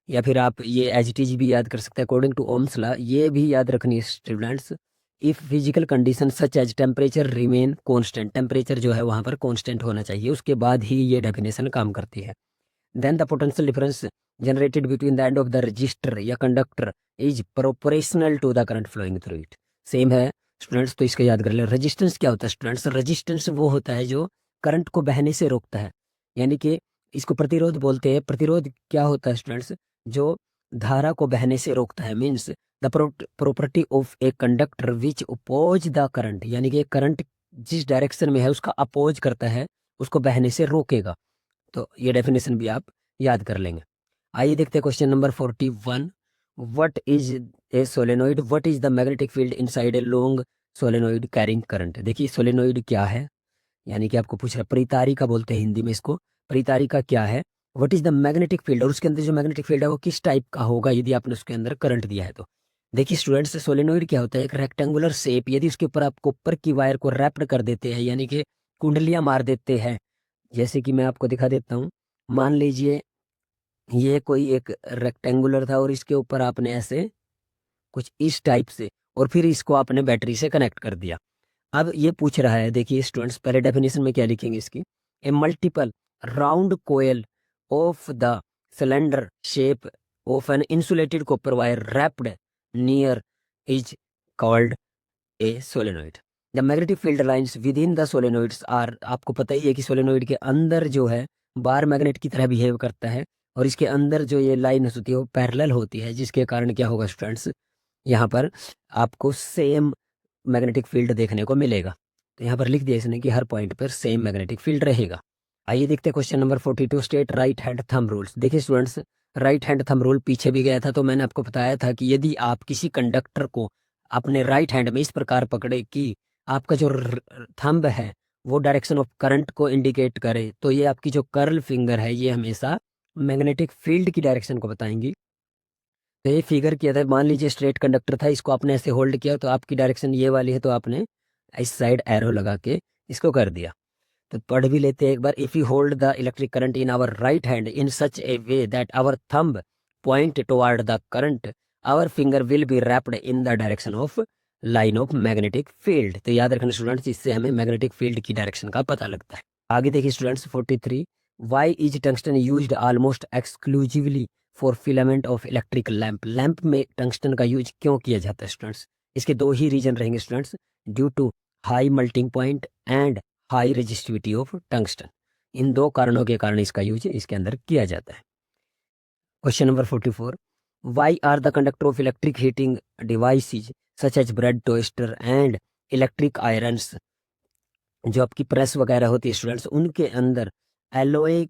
या फिर आप ये एच टी जी भी याद कर सकते हैं अकॉर्डिंग टू ओम्स लॉ, ये भी याद रखनी है students. If physical condition such as temperature remain constant, temperature जो है वहां पर कांस्टेंट होना चाहिए, उसके बाद ही ये डेफिनेशन काम करती है। Then the potential difference generated between the end of the resistor या conductor is proportional to the current flowing through it. Same है स्टूडेंट्स, तो इसका याद कर ले। रजिस्टेंस क्या होता है स्टूडेंट्स, रजिस्टेंस वो होता है जो करंट को बहने से रोकता है, यानी कि इसको प्रतिरोध बोलते हैं। प्रतिरोध क्या होता है स्टूडेंट्स, जो धारा को बहने से रोकता है। Means the property of a conductor which oppose the current, यानी कि करंट जिस डायरेक्शन में है उसका अपोज करता है, उसको बहने से रोकेगा। तो ये डेफिनेशन भी आप याद कर लेंगे। आइए देखते हैं question number 41। What is a solenoid, what is the magnetic field inside a long solenoid carrying current. देखिए सोलेनोइड क्या है, यानी कि आपको पूछ रहा है, परितारिका बोलते हैं हिंदी में इसको, परितारिका क्या है, what is the magnetic field, और उसके अंदर जो मैग्नेटिक फील्ड है वो किस टाइप का होगा यदि आपने उसके अंदर करंट दिया है तो। देखिए स्टूडेंट्स, सोलेनोइड क्या होता है, एक रेक्टेंगुलर शेप, यदि उसके ऊपर आप कॉपर की वायर को रैप्ड कर देते हैं, यानी कि कुंडलियां मार देते हैं। जैसे कि मैं आपको दिखा देता हूँ, मान लीजिए ये कोई एक रेक्टेंगुलर था और इसके ऊपर आपने ऐसे कुछ इस टाइप से, और फिर इसको आपने बैटरी से कनेक्ट कर दिया। अब ये पूछ रहा है, देखिए स्टूडेंट्स पहले डेफिनेशन में क्या लिखेंगे इसकी, a multiple round coil of the cylinder shape of an insulated copper wire wrapped near is called a solenoid. The magnetic field lines within the solenoids are, आपको पता ही है कि सोलेनोइड के अंदर जो है बार मैग्नेट की तरह बिहेव करता है, और इसके अंदर जो ये लाइन होती है वो पैरेलल होती है, जिसके कारण क्या होगा स्टूडेंट्स, यहाँ पर आपको सेम मैग्नेटिक फील्ड देखने को मिलेगा। तो यहाँ पर लिख दिया इसने कि हर पॉइंट पर सेम मैग्नेटिक फील्ड रहेगा। आइए देखते हैं question number 42, state right hand thumb rules. देखिए students, right hand thumb rule पीछे भी गया था, तो मैंने आपको बताया था कि यदि आप किसी कंडक्टर को अपने राइट हैंड में इस प्रकार पकड़े कि आपका जो थंब है वो डायरेक्शन ऑफ करंट को इंडिकेट करे, तो ये आपकी जो कर्ल फिंगर है ये हमेशा मैग्नेटिक फील्ड की डायरेक्शन को बताएंगी। तो ये फिगर किया था, मान लीजिए स्ट्रेट कंडक्टर था, इसको आपने ऐसे होल्ड किया तो आपकी डायरेक्शन ये वाली है, तो आपने इस साइड एरो लगा के इसको कर दिया। तो पढ़ भी लेते हैं एक बार, if you hold the electric current in our right hand in such a way that our thumb point toward the current, our finger will be wrapped in the direction of line of magnetic field. तो याद रखना students, इससे हमें magnetic field की direction का पता लगता है। आगे देखिए students 43, why is tungsten used almost exclusively for filament of electric lamp. Lamp में टंगस्टन का यूज क्यों किया जाता है स्टूडेंट्स, इसके दो ही रीजन रहेंगे students, due to high melting point and high resistivity of tungsten. इन दो कारणों के कारण इसका यूज इसके अंदर किया जाता है। Question number 44, why are the conductor of electric heating devices such as bread toaster and electric irons. जो आपकी प्रेस वगैरह होती है स्टूडेंट्स, उनके अंदर एलोए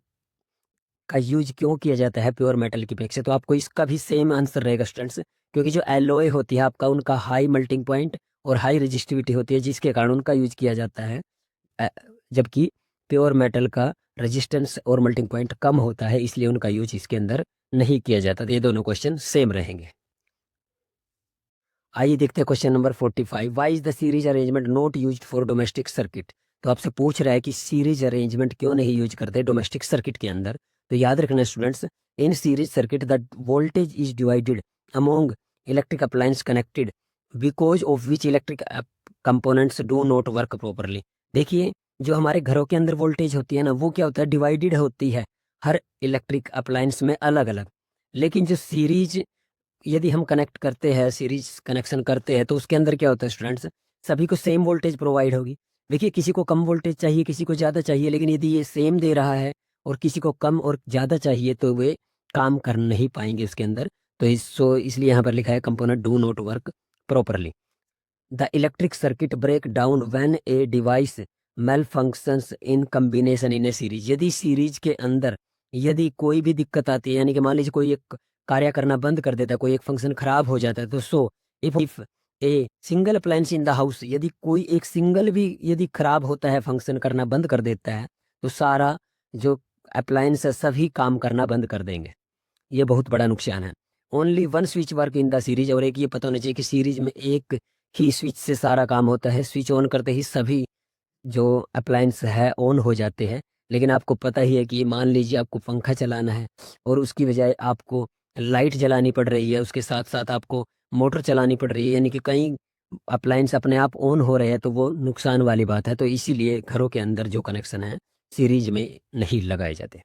का यूज क्यों किया जाता है प्योर मेटल की अपेक्षा। तो आपको इसका भी सेम आंसर रहेगा स्टूडेंट्स, क्योंकि जो एलोए होती है आपका, उनका हाई मेल्टिंग पॉइंट और हाई रेजिस्टिविटी होती है, जिसके कारण उनका यूज किया जाता है, जबकि प्योर मेटल का रेजिस्टेंस और मेल्टिंग पॉइंट कम होता है, इसलिए उनका यूज इसके अंदर नहीं किया जाता। तो ये दोनों क्वेश्चन सेम रहेंगे। आइए देखते हैं question number 45, why is the series arrangement not used for domestic circuit. तो आपसे पूछ रहा है कि सीरीज अरेंजमेंट क्यों नहीं यूज करते डोमेस्टिक सर्किट के अंदर। तो याद रखना students, in series circuit the voltage is divided among electric appliance connected because of which electric components do not work properly. देखिए जो हमारे घरों के अंदर वोल्टेज होती है ना, वो क्या होता है, डिवाइडेड होती है हर इलेक्ट्रिक अप्लायंस में अलग अलग। लेकिन जो सीरीज यदि हम कनेक्ट करते हैं, सीरीज कनेक्शन करते हैं, तो उसके अंदर क्या होता है स्टूडेंट्स, सभी को सेम वोल्टेज प्रोवाइड होगी। देखिए किसी को कम वोल्टेज चाहिए, किसी को ज़्यादा चाहिए, लेकिन यदि ये सेम दे रहा है और किसी को कम और ज़्यादा चाहिए तो वे काम कर नहीं पाएंगे उसके अंदर। तो इसलिए यहाँ पर लिखा है component do not work properly. The electric circuit break down when a device malfunctions in combination in a series. यदि सीरीज के अंदर यदि कोई भी दिक्कत आती है, यानी कि मान लीजिए कोई एक कार्य करना बंद कर देता है, कोई एक फंक्शन खराब हो जाता है, तो if a single appliance in the house, यदि कोई एक सिंगल भी यदि खराब होता है, फंक्शन करना बंद कर देता है, तो सारा जो अप्लायंस सभी काम करना बंद कर देंगे। ये बहुत बड़ा नुकसान है। Only one switch work in the series, और एक ये पता होना चाहिए कि सीरीज में एक ही स्विच से सारा काम होता है। स्विच ऑन करते ही सभी जो अप्लायंस है ऑन हो जाते हैं। लेकिन आपको पता ही है कि मान लीजिए आपको पंखा चलाना है और उसकी बजाय आपको लाइट जलानी पड़ रही है, उसके साथ साथ आपको मोटर चलानी पड़ रही है, यानी कि कई अप्लायंस अपने आप ऑन हो रहे हैं, तो वो नुकसान वाली बात है। तो इसीलिए घरों के अंदर जो कनेक्शन है सीरीज में नहीं लगाए जाते।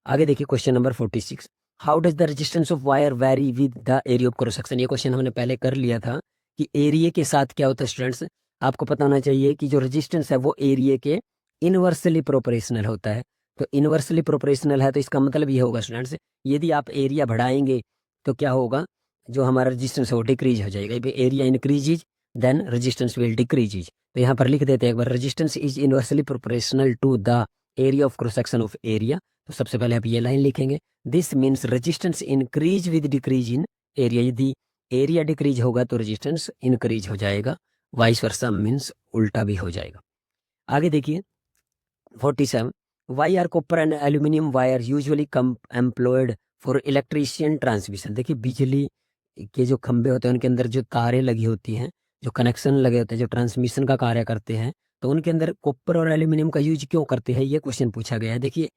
आगे देखिए question number 46, how does the resistance of wire very with the area of cross section. ये क्वेश्चन हमने पहले कर लिया था कि एरिया के साथ क्या होता है स्टूडेंट्स। आपको पता होना चाहिए कि जो रेजिस्टेंस है वो एरिया के इनवर्सली प्रोपोर्शनल होता है। तो इनवर्सली प्रोपोर्शनल है तो इसका मतलब ये होगा स्टूडेंट्स, यदि आप एरिया बढ़ाएंगे तो क्या होगा, जो हमारा रेजिस्टेंस है वो डिक्रीज हो जाएगा। Area increases then resistance will decreases. तो यहाँ पर लिख देते हैं एक बार, resistance is inversely proportional to the area of cross section of area. तो सबसे पहले आप ये लाइन लिखेंगे, this means resistance increase with decrease in area. यदि एरिया डिक्रीज होगा तो रेजिस्टेंस इंक्रीज हो जाएगा, वाइस वर्सा मीन्स उल्टा भी हो जाएगा। आगे देखिए 47, why are copper and aluminium wire usually come employed for electrician transmission. देखिए बिजली के जो खंभे होते हैं उनके अंदर जो तारें लगी होती हैं, जो कनेक्शन लगे होते हैं, जो ट्रांसमिशन का कार्य करते हैं, तो उनके अंदर कॉपर और एल्यूमिनियम का यूज क्यों करते हैं, ये क्वेश्चन पूछा गया है। देखिए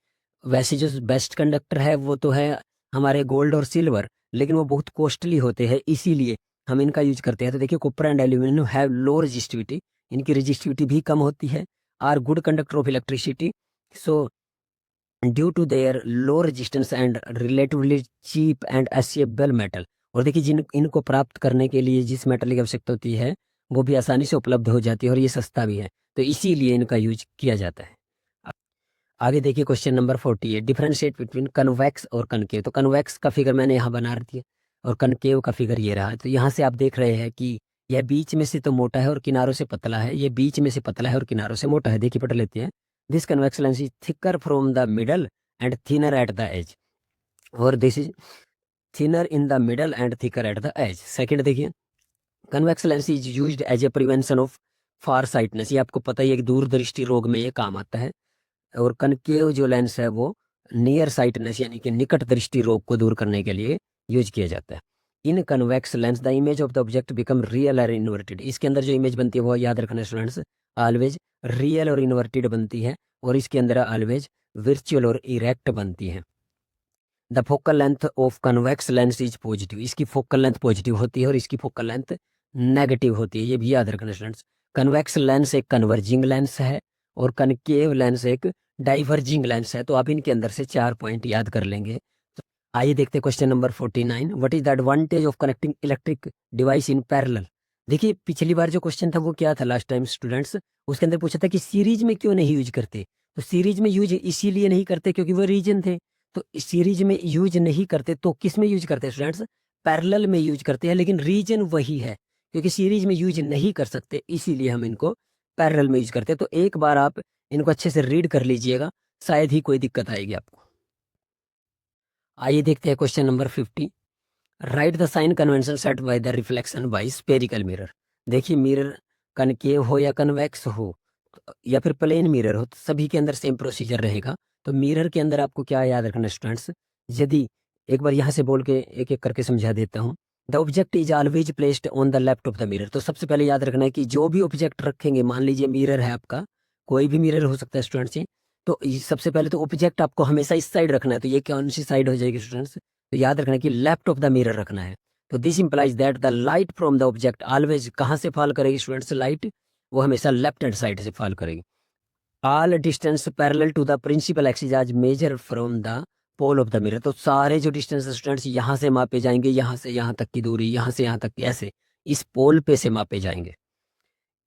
वैसे जो बेस्ट कंडक्टर है वो तो है हमारे गोल्ड और सिल्वर, लेकिन वो बहुत कॉस्टली होते हैं, इसीलिए हम इनका यूज करते हैं। तो देखिए copper and aluminium have low resistivity, इनकी रेजिस्टिविटी भी कम होती है, are good conductor of electricity, so due to their low resistance and relatively cheap and accessible metal. और देखिए जिन इनको प्राप्त करने के लिए जिस मेटल की आवश्यकता होती है वो भी आसानी से उपलब्ध हो जाती है और ये सस्ता भी है, तो इसीलिए इनका यूज किया जाता है। आगे देखिए question number 48, differentiate between convex और कनकेव। तो कन्वेक्स का फिगर मैंने यहाँ बना रखी है और कनकेव का फिगर ये रहा। तो यहाँ से आप देख रहे हैं कि यह बीच में से तो मोटा है और किनारों से पतला है, ये बीच में से पतला है और किनारों से मोटा है। देखिए पढ़ लेते हैं, this convex lens is thicker from the middle and thinner at the edge, और this is thinner in the middle and thicker at the edge. Second देखिए, convex lens is used as a prevention of far sightedness. ये आपको पता ही है कि दूरदृष्टि रोग में ये काम आता है। और कनकेव जो लेंस है वो नियर साइटनेस यानी कि निकट दृष्टि रोग को दूर करने के लिए यूज किया जाता है। In convex lens the image of the object become real और इन्वर्टेड। इसके अंदर जो इमेज बनती है वो याद रखना स्टूडेंट्स, ऑलवेज रियल और इन्वर्टेड बनती है, और इसके अंदर ऑलवेज वर्चुअल और इरेक्ट बनती है। The focal length of convex lens is positive. इसकी फोकल लेंथ पॉजिटिव होती है और इसकी फोकल लेंथ नेगेटिव होती है, ये भी याद रखना स्टूडेंट्स। कन्वेक्स लेंस एक कन्वर्जिंग लेंस है और कनकेव लेंस एक डाइवर्जिंग लेंस है। तो आप इनके अंदर से 4 पॉइंट याद कर लेंगे। तो आइए देखते हैं question number 49, what is the advantage of connecting electric device in parallel. देखिए पिछली बार जो क्वेश्चन था वो क्या था लास्ट टाइम स्टूडेंट्स, उसके अंदर पूछा था कि सीरीज में क्यों नहीं यूज करते। तो सीरीज में यूज इसीलिए नहीं करते क्योंकि वो रीजन थे। तो सीरीज में यूज नहीं करते तो किस में यूज करते हैं स्टूडेंट्स, पैरेलल में यूज करते हैं, लेकिन रीजन वही है क्योंकि सीरीज में यूज नहीं कर सकते, इसीलिए हम इनको पैरेलल में यूज करते हैं। तो एक बार आप इनको अच्छे से रीड कर लीजिएगा, शायद ही कोई दिक्कत आएगी आपको। आइए देखते हैं question number 50, write the sign convention set by the reflection by spherical mirror. देखिए मिरर कनकेव हो या कन्वेक्स हो या फिर प्लेन मिरर हो, तो सभी के अंदर सेम प्रोसीजर रहेगा। तो मिरर के अंदर आपको क्या याद रखना स्टूडेंट्स, यदि एक बार यहाँ से बोल के एक एक करके समझा देता हूँ। The object is always placed on the left of the mirror. तो सबसे पहले याद रखना है कि जो भी ऑब्जेक्ट रखेंगे, मान लीजिए मिरर है आपका, कोई भी मिरर हो सकता है स्टूडेंट्स जी, तो सबसे पहले तो ऑब्जेक्ट आपको हमेशा इस साइड रखना है। तो ये कौन सी साइड हो जाएगी स्टूडेंट्स, तो याद रखना है कि लेफ्ट ऑफ द मिरर रखना है। तो this implies that the light from the object always कहाँ से फॉल करेगी स्टूडेंट्स, लाइट वो हमेशा लेफ्ट हैंड साइड से फॉल करेगी। All distance parallel to the principal axis आज measure from the pole of the mirror. तो सारे जो डिस्टेंस स्टूडेंट्स यहाँ से मापे जाएंगे, यहाँ से यहाँ तक की दूरी, यहाँ से यहाँ तक की, ऐसे इस पोल पे से मापे जाएंगे।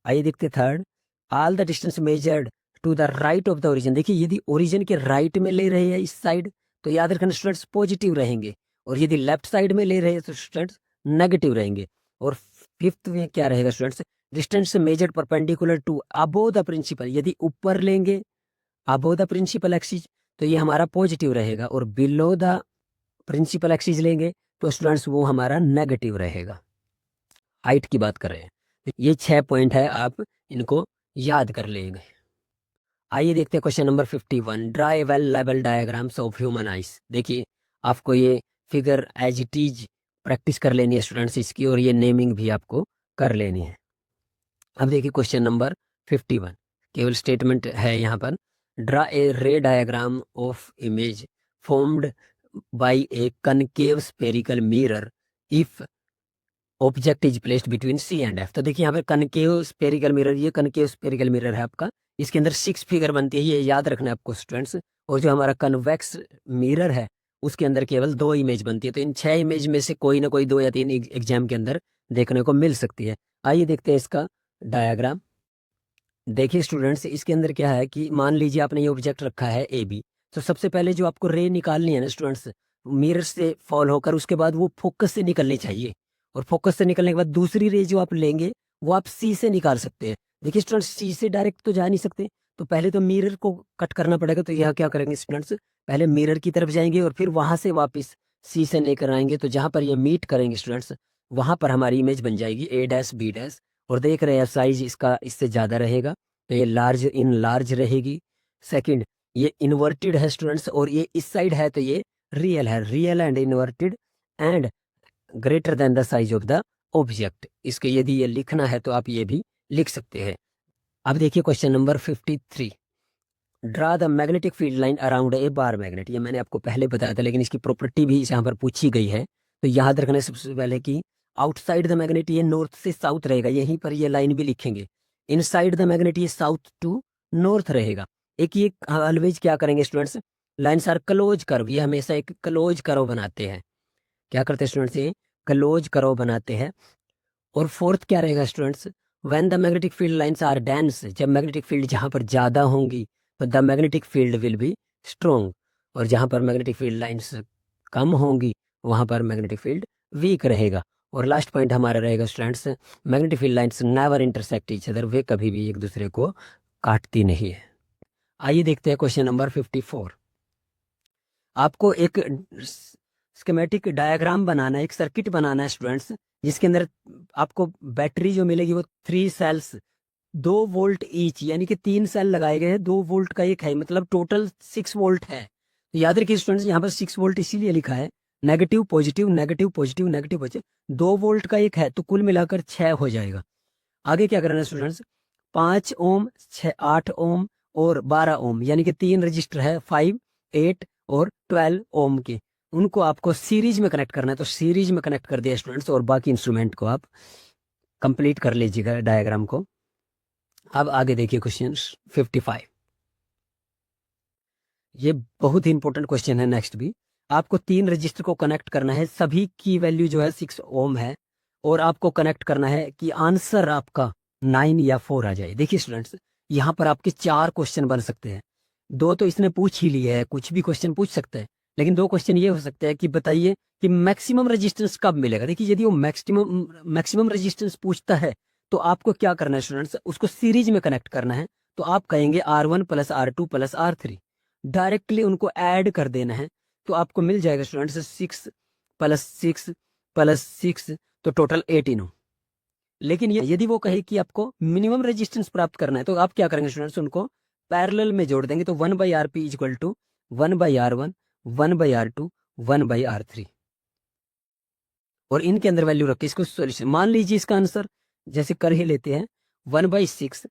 आइए देखते third, all the distance measured to the right of the origin. देखिए यदि ओरिजिन के राइट में ले रहे हैं इस साइड, तो याद रखना स्टूडेंट्स पॉजिटिव रहेंगे, और यदि लेफ्ट साइड में ले रहे हैं तो स्टूडेंट्स नेगेटिव रहेंगे। और फिफ्थ में क्या रहेगा students, distance measured perpendicular to above the principal. यदि ऊपर लेंगे अबोव द प्रिंसिपल एक्सिस तो ये हमारा पॉजिटिव रहेगा, और बिलो द प्रिंसिपल एक्सिस लेंगे तो स्टूडेंट्स वो हमारा नेगेटिव रहेगा। हाइट की बात कर रहे हैं, ये 6 पॉइंट है, आप इनको याद कर लेंगे। आइए देखते हैं question number 51। Draw a well level diagrams of human eyes. देखिए आपको ये figure as it is practice कर लेनी है स्टूडेंट्स इसकी, और ये नेमिंग भी आपको कर लेनी है। अब देखिए क्वेश्चन नंबर 51, केवल स्टेटमेंट है यहाँ पर। Draw a ray diagram of image formed by a concave spherical mirror if object is placed between C and F. तो देखिए यहाँ पर कनकेव स्फेरिकल मिरर, ये कनकेव स्फेरिकल मिरर है आपका, इसके अंदर 6 फिगर बनती है, ये याद रखना है आपको स्टूडेंट्स। और जो हमारा कन्वेक्स मिरर है उसके अंदर केवल 2 इमेज बनती है। तो इन 6 इमेज में से कोई ना कोई 2 या 3 एग्जाम के अंदर देखने को मिल सकती है। आइए देखते हैं इसका डायग्राम। देखिए स्टूडेंट्स, इसके अंदर क्या है कि मान लीजिए आपने ये ऑब्जेक्ट रखा है ए बी, तो सबसे पहले जो आपको रे निकालनी है ना स्टूडेंट्स, मिरर से फॉल होकर उसके बाद वो फोकस से निकलनी चाहिए, और फोकस से निकलने के बाद दूसरी रे जो आप लेंगे वो आप सी से निकाल सकते हैं। देखिए स्टूडेंट्स, सी से डायरेक्ट तो जा नहीं सकते, तो पहले तो मिरर को कट करना पड़ेगा। तो यह क्या करेंगे स्टूडेंट्स, पहले मिरर की तरफ जाएंगे और फिर वहां से वापस सी से लेकर आएंगे, तो जहां पर ये मीट करेंगे स्टूडेंट्स वहां पर हमारी इमेज बन जाएगी ए डैश बी डैश। और देख रहे हैं साइज इसका इससे ज्यादा रहेगा, तो ये लार्ज इन लार्ज रहेगी। सेकंड, ये इन्वर्टेड है स्टूडेंट्स, और ये इस साइड है तो ये रियल है, real and inverted and greater than the size of the object. इसके यदि ये लिखना है तो आप ये भी लिख सकते हैं। अब देखिए question number 53। Draw the magnetic field line around a bar magnet. ये मैंने आपको पहले बताया था, लेकिन इसकी प्रॉपर्टी भी यहाँ पर पूछी गई है। तो याद रखना सबसे पहले कि आउटसाइड द मैग्नेट ये नॉर्थ से साउथ रहेगा, यहीं पर ये लाइन भी लिखेंगे। इनसाइड द मैग्नेट ये साउथ टू नॉर्थ रहेगा। एक ये ऑलवेज क्या करेंगे students, lines are close curve, ये हमेशा एक क्लोज कर्व बनाते हैं। क्या करते हैं स्टूडेंट्स, ये क्लोज कर्व बनाते हैं। और फोर्थ क्या रहेगा students, when the magnetic field lines are dense, जब मैग्नेटिक फील्ड जहां पर ज्यादा होंगी तो the magnetic field will be strong, और जहां पर मैग्नेटिक फील्ड लाइंस कम होंगी वहां पर मैग्नेटिक फील्ड वीक रहेगा। और लास्ट पॉइंट हमारा रहेगा students, magnetic field lines never intersect each other, वे कभी भी एक दूसरे को काटती नहीं है। आइए देखते हैं क्वेश्चन नंबर 54। आपको एक स्कीमेटिक डायग्राम बनाना है, एक सर्किट बनाना है स्टूडेंट्स, जिसके अंदर आपको बैटरी जो मिलेगी वो 3 सेल्स 2 वोल्ट ईच, यानी कि 3 सेल लगाए गए हैं, 2 वोल्ट का एक है, मतलब टोटल 6 वोल्ट है। तो याद रखिए स्टूडेंट्स, यहाँ पर 6 वोल्ट इसीलिए लिखा है, negative positive negative positive negative positive, 2 volt का एक है, तो कुल मिलाकर 6 हो जाएगा। आगे क्या करना है स्टूडेंट्स, 5 ओम 8 ओम और 12 ओम, यानी कि 3 रजिस्टर है, 5 8 और 12 ओम के, उनको आपको सीरीज में कनेक्ट करना है। तो सीरीज में कनेक्ट कर दिया स्टूडेंट्स, और बाकी इंस्ट्रूमेंट को आप कंप्लीट कर लीजिएगा डायग्राम को। अब आगे देखिए क्वेश्चन 55। ये बहुत ही इंपॉर्टेंट क्वेश्चन है। नेक्स्ट भी आपको 3 रजिस्टर को कनेक्ट करना है, सभी की वैल्यू जो है 6 ओम है, और आपको कनेक्ट करना है कि आंसर आपका 9 या 4 आ जाए। देखिए स्टूडेंट्स, यहाँ पर आपके 4 क्वेश्चन बन सकते हैं, 2 तो इसने पूछ ही लिए है, कुछ भी क्वेश्चन पूछ सकते हैं, लेकिन 2 क्वेश्चन ये हो सकते हैं कि बताइए कि मैक्सिमम रेजिस्टेंस कब मिलेगा। देखिए यदि वो मैक्सिमम रेजिस्टेंस पूछता है तो आपको क्या करना है स्टूडेंट्स, उसको सीरीज में कनेक्ट करना है। तो आप कहेंगे R1 plus R2 plus R3, directly उनको ऐड कर देना है, तो आपको मिल जाएगा स्टूडेंट्स 6 प्लस 6 प्लस 6, तो टोटल 18 हो। लेकिन यदि वो कहे कि आपको मिनिमम रेजिस्टेंस प्राप्त करना है तो आप क्या करेंगे स्टूडेंट्स, उनको पैरेलल में जोड़ देंगे। तो 1/RP equal to 1/R1 1/R2 1/R3, और इनके अंदर वैल्यू रख के इसको सोल्यूशन मान लीजिए। इसका आंसर जैसे कर ही लेते हैं, 1/6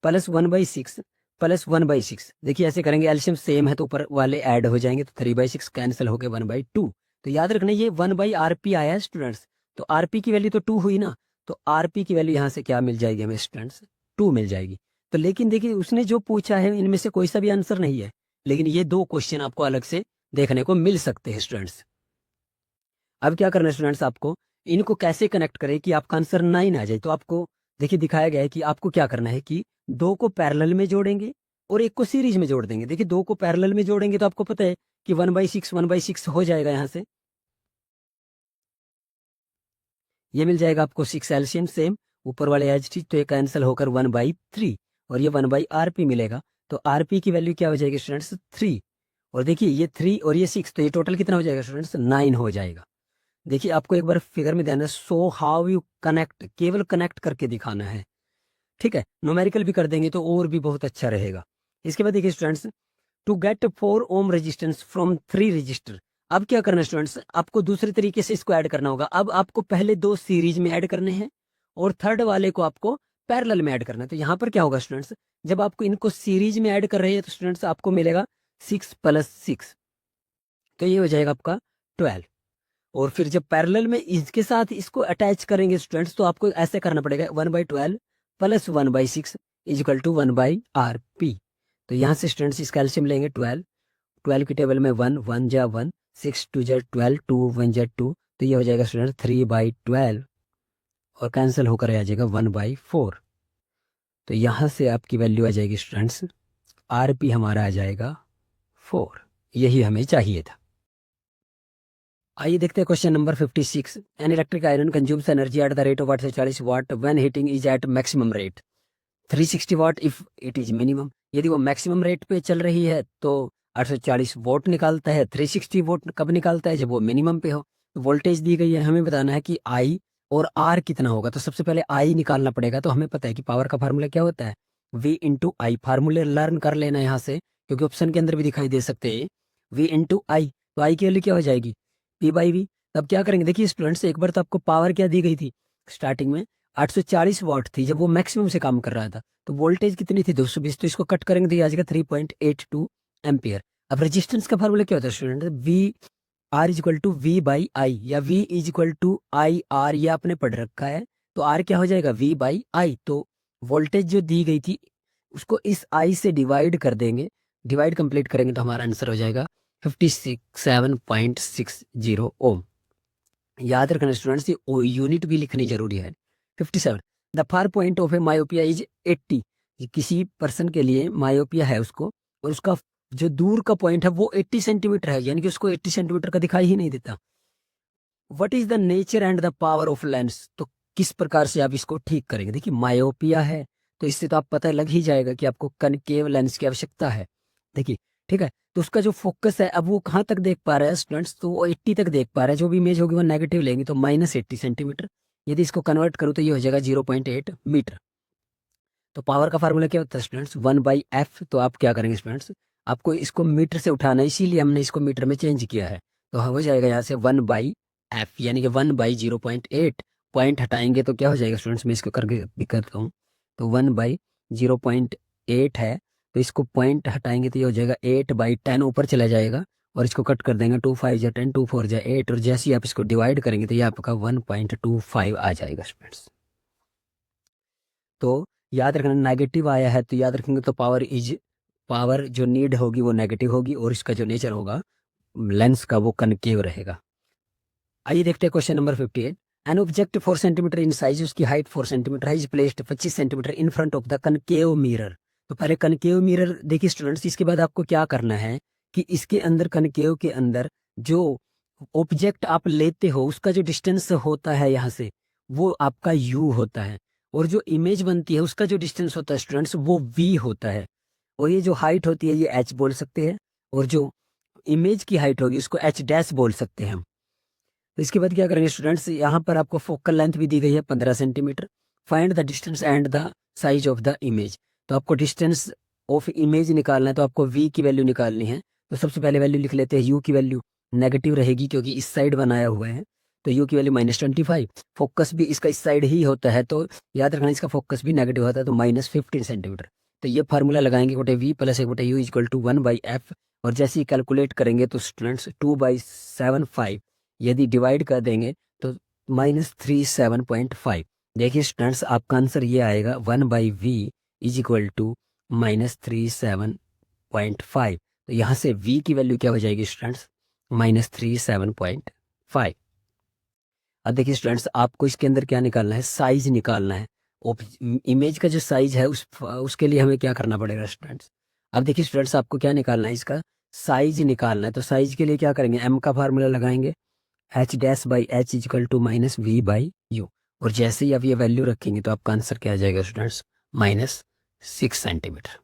प्लस 1/6 प्लस 1/6। देखिए ऐसे करेंगे, एलसीएम सेम है तो ऊपर वाले ऐड हो जाएंगे, तो 3/6 कैंसिल हो गए 1/2। तो याद रखना ये 1/RP आया है स्टूडेंट्स, तो आरपी की वैल्यू तो 2 हुई ना, तो आरपी की वैल्यू यहाँ से क्या मिल जाएगी हमें स्टूडेंट्स, 2 मिल जाएगी। तो लेकिन देखिए उसने जो पूछा है इनमें से कोई सा भी आंसर नहीं है, लेकिन ये 2 क्वेश्चन आपको अलग से देखने को मिल सकते हैं स्टूडेंट्स। अब क्या करना है स्टूडेंट्स, आपको इनको कैसे कनेक्ट करें कि आपका आंसर 9 आ जाए। तो आपको देखिए दिखाया गया है कि आपको क्या करना है कि 2 को पैरेलल में जोड़ेंगे और 1 को सीरीज में जोड़ देंगे। देखिए 2 को पैरेलल में जोड़ेंगे तो आपको पता है कि 1/6 हो जाएगा, यहाँ से ये मिल जाएगा आपको 6 एलसीएम सेम, ऊपर वाले एच टी, तो ये कैंसिल होकर 1/3, और ये 1/RP मिलेगा। तो आरपी की वैल्यू क्या हो जाएगी स्टूडेंट्स, 3। और देखिए ये 3 और ये 6, तो ये टोटल कितना हो जाएगा स्टूडेंट्स, 9 हो जाएगा। देखिए आपको एक बार फिगर में ध्यान है, सो हाउ यू कनेक्ट, केवल कनेक्ट करके दिखाना है, ठीक है। न्यूमेरिकल भी कर देंगे तो और भी बहुत अच्छा रहेगा। इसके बाद देखिए students, to get 4 ohm resistance from 3 resistor. अब क्या करना है स्टूडेंट्स, आपको दूसरे तरीके से इसको ऐड करना होगा। अब आपको पहले 2 सीरीज में ऐड करने हैं और थर्ड वाले को आपको पैरेलल में ऐड करना है। तो यहाँ पर क्या होगा स्टूडेंट्स, जब आपको इनको सीरीज में ऐड कर रहे हैं तो स्टूडेंट्स आपको मिलेगा 6 + 6, तो ये हो जाएगा आपका 12। और फिर जब पैरेलल में इसके साथ इसको अटैच करेंगे स्टूडेंट्स, तो आपको ऐसे करना पड़ेगा 1/12 + 1/6 = 1/RP। तो यहाँ से स्टूडेंट्स इसका एलसीएम लेंगे 12, 12 की टेबल में 1, 1 जा 1, 6 2 जा 12, 2 1 जा 2, तो ये हो जाएगा स्टूडेंट 3/12 और कैंसिल होकर आ जाएगा 1/4। तो यहाँ से आपकी वैल्यू आ जाएगी स्टूडेंट्स, RP हमारा आ जाएगा 4। यही हमें चाहिए था। आइए देखते हैं question number 56। An electric iron consumes energy at the rate of 840 watt when heating is at maximum rate 360 watt if it is minimum. यदि वो मैक्सिमम रेट पे चल रही है तो 840 वोल्ट निकालता है। 360 वोल्ट कब निकालता है, जब वो मिनिमम पे हो। तो वोल्टेज दी गई है, हमें बताना है कि I और R कितना होगा। तो सबसे पहले I निकालना पड़ेगा। तो हमें पता है कि पावर का फार्मूला क्या होता है, V × I। फार्मूले लर्न कर लेना यहाँ से, क्योंकि ऑप्शन के अंदर भी दिखाई दे सकते हैं। V × I, तो I की वैल्यू क्या हो जाएगी, P/V। तब क्या करेंगे, देखिए स्टूडेंट्स, एक बार तो आपको पावर क्या दी गई थी स्टार्टिंग में, 840 वाट थी जब वो मैक्सिमम से काम कर रहा था। तो वोल्टेज कितनी थी, 220। तो इसको कट करेंगे तो ये आ जाएगा 3.82 एम्पियर। अब रेजिस्टेंस का फार्मूला क्या होता है स्टूडेंट, VR = V/I या V = IR, ये आपने पढ़ रखा है। तो R क्या हो जाएगा, V/I। तो वोल्टेज जो दी गई थी उसको इस I से डिवाइड कर देंगे, डिवाइड कंप्लीट करेंगे तो हमारा आंसर हो जाएगा 57.60 ओम। याद रखना स्टूडेंट्स, ये यूनिट भी लिखनी जरूरी है। 57, the far point of A myopia is 80। किसी पर्सन के लिए मायोपिया है उसको, और उसका जो दूर का पॉइंट है वो 80 सेंटीमीटर है, यानी कि उसको 80 सेंटीमीटर का दिखाई ही नहीं देता। What is the nature and the power of lens. तो किस प्रकार से आप इसको ठीक करेंगे। देखिए मायोपिया है तो इससे तो आप पता लग ही जाएगा कि आपको कनकेव लेंस की आवश्यकता है। देखिए ठीक है, तो उसका जो फोकस है, अब वो कहाँ तक देख पा रहा है स्टूडेंट्स, तो वो 80 तक देख पा रहा है। जो भी इमेज होगी वो नेगेटिव लेंगे तो -80 सेंटीमीटर। यदि इसको कन्वर्ट करूँ तो ये हो जाएगा 0.8 मीटर। तो पावर का फार्मूला क्या होता है स्टूडेंट्स, 1/f। तो आप क्या करेंगे स्टूडेंट्स, आपको इसको मीटर से उठाना है, इसीलिए हमने इसको मीटर में चेंज किया है। तो हो जाएगा यहाँ से 1/f, यानी कि 1/0.8। पॉइंट हटाएंगे तो क्या हो जाएगा स्टूडेंट्स, मैं इसको करके भी करता हूँ। तो 1/0.8 है, तो इसको पॉइंट हटाएंगे तो ये हो जाएगा 8/10, ऊपर चला जाएगा। और इसको कट कर देंगे, 2 5 जा 10, 2 4 जा 8, और जैसे ही आप इसको डिवाइड करेंगे तो ये आपका 1.25 आ जाएगा स्टूडेंट्स। तो याद रखना, नेगेटिव आया है तो याद रखेंगे तो पावर जो नीड होगी वो नेगेटिव होगी, और इसका जो नेचर होगा लेंस का वो कनकेव रहेगा। आइए देखते हैं question number 58। An object 4 centimetre in size, उसकी हाइट 4 सेंटीमीटर है, is placed 25 centimetre in front of the concave mirror. तो पहले कनकेव मिरर देखिए स्टूडेंट्स, इसके बाद आपको क्या करना है कि इसके अंदर, कनकेव के अंदर जो ऑब्जेक्ट आप लेते हो उसका जो डिस्टेंस होता है यहाँ से, वो आपका U होता है। और जो इमेज बनती है उसका जो डिस्टेंस होता है स्टूडेंट्स वो V होता है। और ये जो हाइट होती है ये H बोल सकते हैं, और जो इमेज की हाइट होगी उसको H' बोल सकते हैं हम। तो इसके बाद क्या करेंगे स्टूडेंट्स, यहाँ पर आपको फोकल लेंथ भी दी गई है 15 centimetre. Find the distance and the size of the image. तो आपको डिस्टेंस ऑफ इमेज निकालना है, तो आपको V की वैल्यू निकालनी है। तो सबसे पहले वैल्यू लिख लेते हैं, U की वैल्यू नेगेटिव रहेगी क्योंकि इस साइड बनाया हुआ है। तो U की वैल्यू -25। फोकस भी इसका इस साइड ही होता है, तो याद रखना इसका फोकस भी नेगेटिव होता है, तो -15 सेंटीमीटर। तो ये फार्मूला लगाएंगे, V + 1/U = 1/f। और जैसे ही कैलकुलेट करेंगे तो स्टूडेंट्स 2/75 यदि डिवाइड कर देंगे तो -37.5। देखिए स्टूडेंट्स, आपका आंसर ये आएगा 1/v = -37.5। तो यहाँ से v की वैल्यू क्या हो जाएगी स्टूडेंट्स, -37.5। अब देखिए स्टूडेंट्स, आपको इसके अंदर क्या निकालना है, साइज निकालना है। इमेज का जो साइज है उसके लिए हमें क्या करना पड़ेगा स्टूडेंट्स। अब देखिए स्टूडेंट्स, आपको क्या निकालना है, इसका साइज निकालना है। तो साइज के लिए क्या करेंगे, m का फार्मूला लगाएंगे, H' बाई H = -V/U। और जैसे ही आप ये वैल्यू रखेंगे तो आपका आंसर क्या आ जाएगा स्टूडेंट्स, -6 सेंटीमीटर।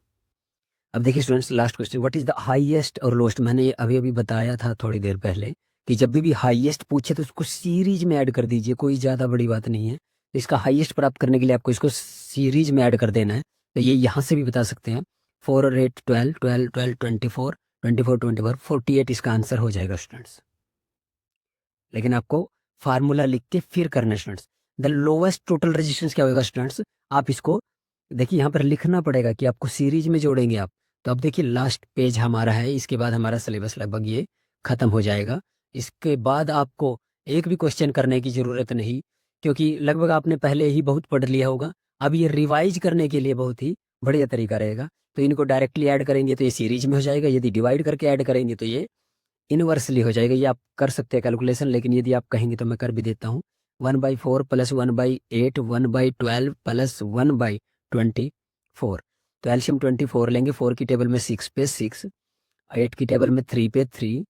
अब देखिए students, last question, what is the highest और लोएस्ट। मैंने अभी अभी बताया था थोड़ी देर पहले कि जब भी हाईएस्ट पूछे तो उसको सीरीज में ऐड कर दीजिए, कोई ज़्यादा बड़ी बात नहीं है। तो इसका हाईएस्ट प्राप्त करने के लिए आपको इसको सीरीज में ऐड कर देना है। तो ये यहाँ से भी बता सकते हैं, 4 और 8 12, 12 12 24, 24 24 48 इसका आंसर हो जाएगा स्टूडेंट्स। लेकिन आपको फार्मूला लिख के फिर करना students. The lowest total resistance क्या होगा स्टूडेंट्स, आप इसको देखिए यहाँ पर लिखना पड़ेगा कि आपको सीरीज में जोड़ेंगे आप। तो अब देखिए लास्ट पेज हमारा है, इसके बाद हमारा सिलेबस लगभग ये खत्म हो जाएगा। इसके बाद आपको एक भी क्वेश्चन करने की ज़रूरत नहीं, क्योंकि लगभग आपने पहले ही बहुत पढ़ लिया होगा। अब ये रिवाइज करने के लिए बहुत ही बढ़िया तरीका रहेगा। तो इनको डायरेक्टली ऐड करेंगे तो ये सीरीज में हो जाएगा, यदि डिवाइड करके ऐड करेंगे तो ये इनवर्सली हो जाएगा। ये आप कर सकते हैं कैलकुलेशन, लेकिन यदि आप कहेंगे तो मैं कर भी देता हूँ। 1/4 + 1/8 1/12 + 1/24। तो एलसीएम 24 लेंगे। 4 की टेबल में 6 पे 6, 8 की टेबल में 3 पे 3,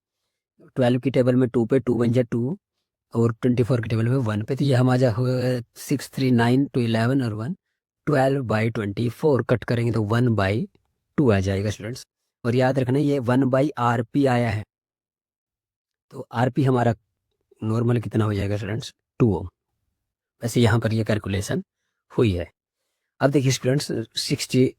12 की टेबल में 2 पे 2 1 जा 2, और 24 की टेबल में 1 पे। तो ये हमारा 6 3 9 2 11 और 1 12/24 कट करेंगे तो 1/2 आ जाएगा स्टूडेंट्स। और याद रखना ये 1/RP आया है, तो आरपी हमारा नॉर्मल कितना हो जाएगा स्टूडेंट्स, 2 ओम। वैसे यहाँ पर ये कैलकुलेशन हुई है। अब देखिए students 60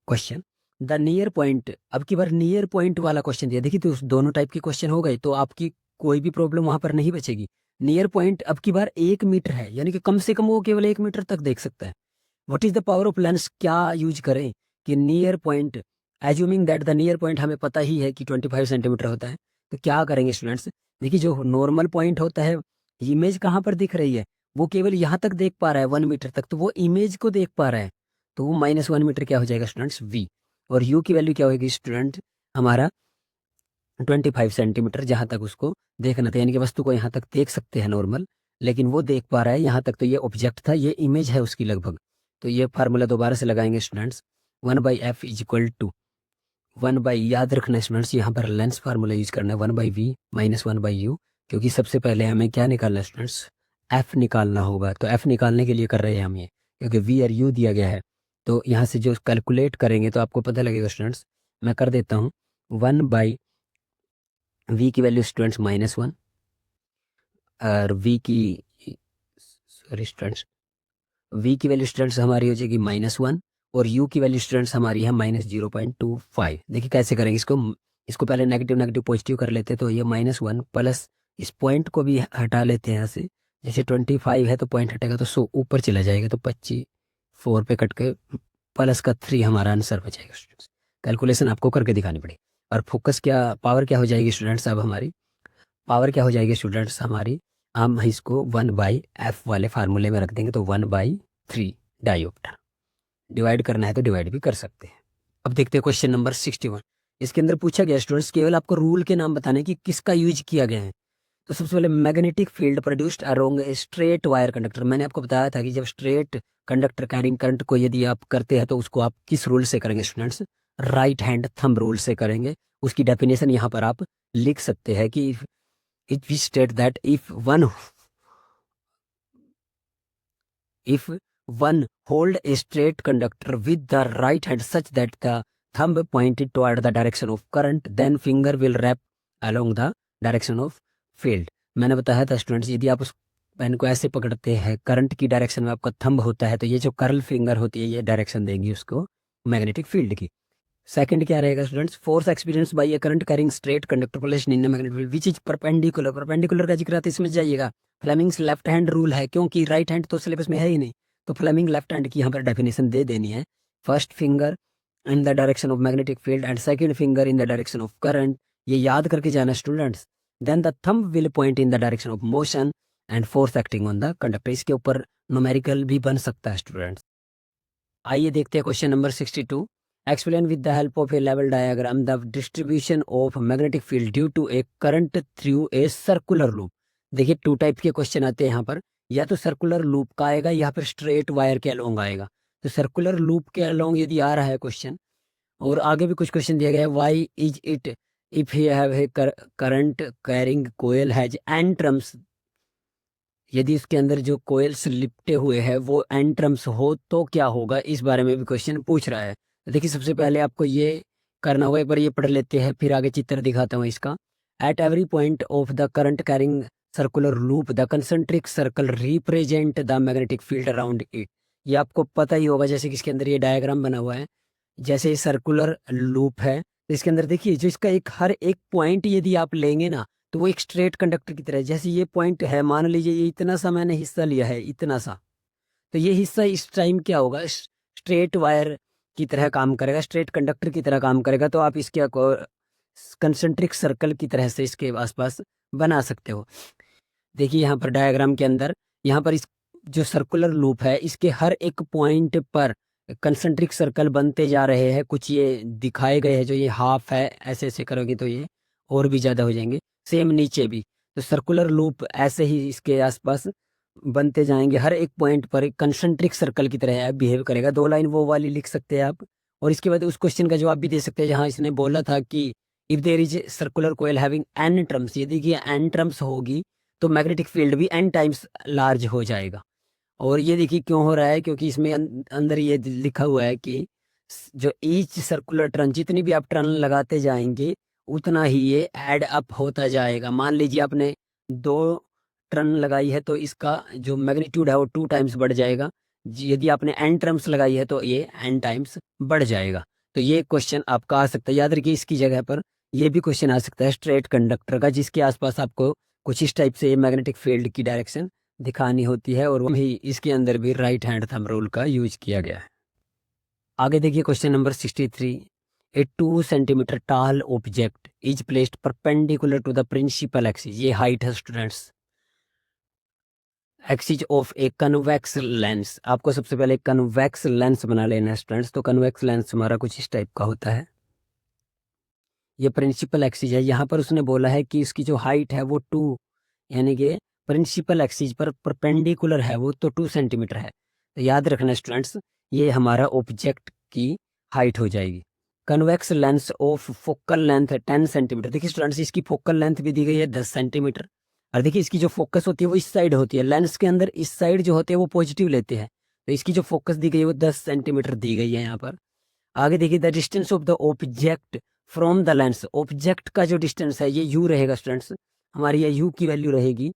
question, the near point. अब की बार नियर पॉइंट वाला क्वेश्चन दिया। देखिए तो दोनों टाइप के क्वेश्चन हो गए, तो आपकी कोई भी प्रॉब्लम वहां पर नहीं बचेगी। नियर पॉइंट अब की बार 1 मीटर है, यानी कि कम से कम वो केवल 1 मीटर तक देख सकता है। What is the power of lens, क्या यूज करें कि near point, assuming that the near point हमें पता ही है कि 25 सेंटीमीटर होता है, तो क्या करेंगे स्टूडेंट्स। देखिए जो नॉर्मल पॉइंट होता है, इमेज कहाँ पर दिख रही है, वो केवल यहाँ तक देख पा रहा है 1 मीटर तक, तो वो इमेज को देख पा रहा है, तो वो -1 मीटर क्या हो जाएगा स्टूडेंट्स, वी। और यू की वैल्यू क्या होगी स्टूडेंट, हमारा 25 सेंटीमीटर जहाँ तक उसको देखना था, यानी कि वस्तु को यहाँ तक देख सकते हैं नॉर्मल, लेकिन वो देख पा रहा है यहाँ तक। तो ये ऑब्जेक्ट था, ये इमेज है उसकी लगभग। तो ये फार्मूला दोबारा से लगाएंगे स्टूडेंट्स, 1/f = 1/, याद रखना स्टूडेंट्स यहाँ पर लेंस फार्मूला यूज करना है, 1/v - 1/u, क्योंकि सबसे पहले हमें क्या निकालना है स्टूडेंट्स, f निकालना होगा। तो f निकालने के लिए कर रहे हैं हम ये, क्योंकि v और u दिया गया है। तो यहाँ से जो कैलकुलेट करेंगे तो आपको पता लगेगा स्टूडेंट्स। मैं कर देता हूँ 1/v की वैल्यू स्टूडेंट्स -1, और v की, सॉरी स्टूडेंट्स, v की वैल्यू स्टूडेंट्स हमारी हो जाएगी -1, और u की वैल्यू स्टूडेंट्स हमारी है -0.25। देखिए कैसे करेंगे इसको, इसको पहले नेगेटिव नेगेटिव पॉजिटिव कर लेते हैं। तो ये -1 प्लस इस पॉइंट को भी हटा लेते हैं यहाँ से, जैसे 25 है तो पॉइंट हटेगा तो 100 ऊपर चला जाएगा, तो 25 4 पे कट के प्लस का 3 हमारा आंसर बचेगा स्टूडेंट्स। कैलकुलेशन आपको करके दिखानी पड़ेगी। और फोकस क्या, पावर क्या हो जाएगी स्टूडेंट्स, अब हमारी पावर क्या हो जाएगी स्टूडेंट्स हमारी, हम इसको 1/f वाले फार्मूले में रख देंगे, तो 1/3 डायोप्टर। डिवाइड करना है तो डिवाइड भी कर सकते हैं। अब देखते हैं क्वेश्चन नंबर 61। इसके अंदर पूछा गया स्टूडेंट्स, केवल आपको रूल के नाम बताने की किसका यूज किया गया है। तो सबसे पहले magnetic field produced along a straight wire conductor. मैंने आपको बताया था कि जब स्ट्रेट कंडक्टर कैरिंग करंट को यदि आप करते हैं तो उसको आप किस रूल से करेंगे students, right hand thumb rule से करेंगे। उसकी डेफिनेशन यहाँ पर आप लिख सकते हैं कि it we state that if one hold a straight conductor with the right hand such that the thumb pointed toward the direction of current, then finger will wrap along the direction of field। मैंने बताया था students, यदि आप उस pen को ऐसे पकड़ते हैं, करंट की डायरेक्शन में आपका थंब होता है, तो ये जो कर्ल फिंगर होती है ये डायरेक्शन देंगी उसको मैग्नेटिक फील्ड की। सेकंड क्या रहेगा students, force experience by A current carrying straight conductor placed in magnetic field which is perpendicular. Perpendicular का जिक्र आता है, इसमें जाइएगा। फ्लेमिंग्स लेफ्ट हैंड रूल है, क्योंकि राइट हैंड तो सिलेबस में है ही नहीं, तो फ्लेमिंग लेफ्ट हैंड की यहाँ पर डेफिनेशन दे देनी है। First finger in the direction of magnetic field and second finger in the direction of current, ये याद करके जाना students. Then the thumb will point in the direction of motion and force acting on the conductor. इसके ऊपर numerical भी बन सकता है स्टूडेंट्स। आइए देखते हैं question number 62। Explain with the help of a level diagram the distribution of magnetic field due to a current through a circular loop। देखिए 2 टाइप के क्वेश्चन आते हैं यहाँ पर, या तो सर्कुलर लूप का आएगा या फिर स्ट्रेट वायर के अलोंग आएगा। तो सर्कुलर लूप के अलोंग यदि आ रहा है क्वेश्चन, और आगे भी कुछ क्वेश्चन दिया गया है, why is it if you have a current carrying coil has N turns, यदि इसके अंदर जो कोयल्स लिपटे हुए हैं वो एन टर्म्स हो तो क्या होगा, इस बारे में भी क्वेश्चन पूछ रहा है। तो देखिए सबसे पहले आपको ये करना होगा, एक बार ये पढ़ लेते हैं फिर आगे चित्र दिखाता हूँ इसका। At every point of the current carrying circular loop the concentric circle represent the magnetic field around it. ये आपको पता ही होगा, जैसे कि इसके अंदर ये डायग्राम बना हुआ है, जैसे सर्कुलर लूप है, तो इसके अंदर देखिए जो इसका एक हर एक पॉइंट यदि आप लेंगे ना, तो वो एक स्ट्रेट कंडक्टर की तरह है। जैसे ये पॉइंट है, मान लीजिए ये इतना सा मैंने हिस्सा लिया है, इतना सा, तो ये हिस्सा इस टाइम क्या होगा, स्ट्रेट वायर की तरह काम करेगा, स्ट्रेट कंडक्टर की तरह काम करेगा। तो आप इसके कंसेंट्रिक सर्कल की तरह से इसके आसपास बना सकते हो। देखिए यहाँ पर डायग्राम के अंदर, यहाँ पर इस जो सर्कुलर लूप है, इसके हर एक पॉइंट पर कंसेंट्रिक सर्कल बनते जा रहे हैं। कुछ ये दिखाए गए हैं, जो ये हाफ है, ऐसे ऐसे करोगे तो ये और भी ज़्यादा हो जाएंगे, सेम नीचे भी। तो सर्कुलर लूप ऐसे ही इसके आसपास बनते जाएंगे, हर एक पॉइंट पर एक कंसेंट्रिक सर्कल की तरह बिहेव करेगा। 2 लाइन वो वाली लिख सकते हैं आप, और इसके बाद उस क्वेश्चन का जवाब भी दे सकते हैं जहाँ इसने बोला था कि if there is circular coil having N turns, यदि कि एन टर्म्स होगी तो मैग्नेटिक फील्ड भी एन टाइम्स लार्ज हो जाएगा। और ये देखिए क्यों हो रहा है, क्योंकि इसमें अंदर ये लिखा हुआ है कि जो ईच सर्कुलर टर्न, जितनी भी आप टर्न लगाते जाएंगे उतना ही ये ऐड अप होता जाएगा। मान लीजिए आपने 2 टर्न लगाई है तो इसका जो मैग्नीट्यूड है वो 2 टाइम्स बढ़ जाएगा। यदि आपने एन टर्म्स लगाई है तो ये एन टाइम्स बढ़ जाएगा। तो ये क्वेश्चन आपका आ सकता है, याद रखिए इसकी जगह पर ये भी क्वेश्चन आ सकता है स्ट्रेट कंडक्टर का, जिसके आसपास आपको कुछ इस टाइप से मैग्नेटिक फील्ड की डायरेक्शन दिखानी होती है, और वही इसके अंदर भी राइट हैंड थंब रूल का यूज किया गया है। आगे देखिए question number 63। A 2 centimetre tall object is placed perpendicular to the principal axis. ये हाइट है students, axis of a convex lens. आपको सबसे पहले कन्वेक्स लेंस बना लेना है स्टूडेंट्स। तो कन्वेक्स लेंस हमारा कुछ इस टाइप का होता है। ये प्रिंसिपल एक्सिस है, यहाँ पर उसने बोला है कि इसकी जो हाइट है वो 2, यानी कि प्रिंसिपल एक्सिस पर परपेंडिकुलर है वो, तो 2 सेंटीमीटर है। तो याद रखना स्टूडेंट्स, ये हमारा ऑब्जेक्ट की हाइट हो जाएगी। Convex lens of focal length है 10 सेंटीमीटर। देखिए स्टूडेंट्स, इसकी फोकल लेंथ भी दी गई है 10 सेंटीमीटर। और देखिए इसकी जो फोकस होती है वो इस साइड होती है, लेंस के अंदर इस साइड जो होते हैं वो पॉजिटिव लेते हैं। तो इसकी जो फोकस दी गई है वो 10 सेंटीमीटर दी गई है यहाँ पर। आगे देखिए the distance of the object from the lens. Object का जो डिस्टेंस है ये यू रहेगा स्टूडेंट्स, हमारी ये यू की वैल्यू रहेगी,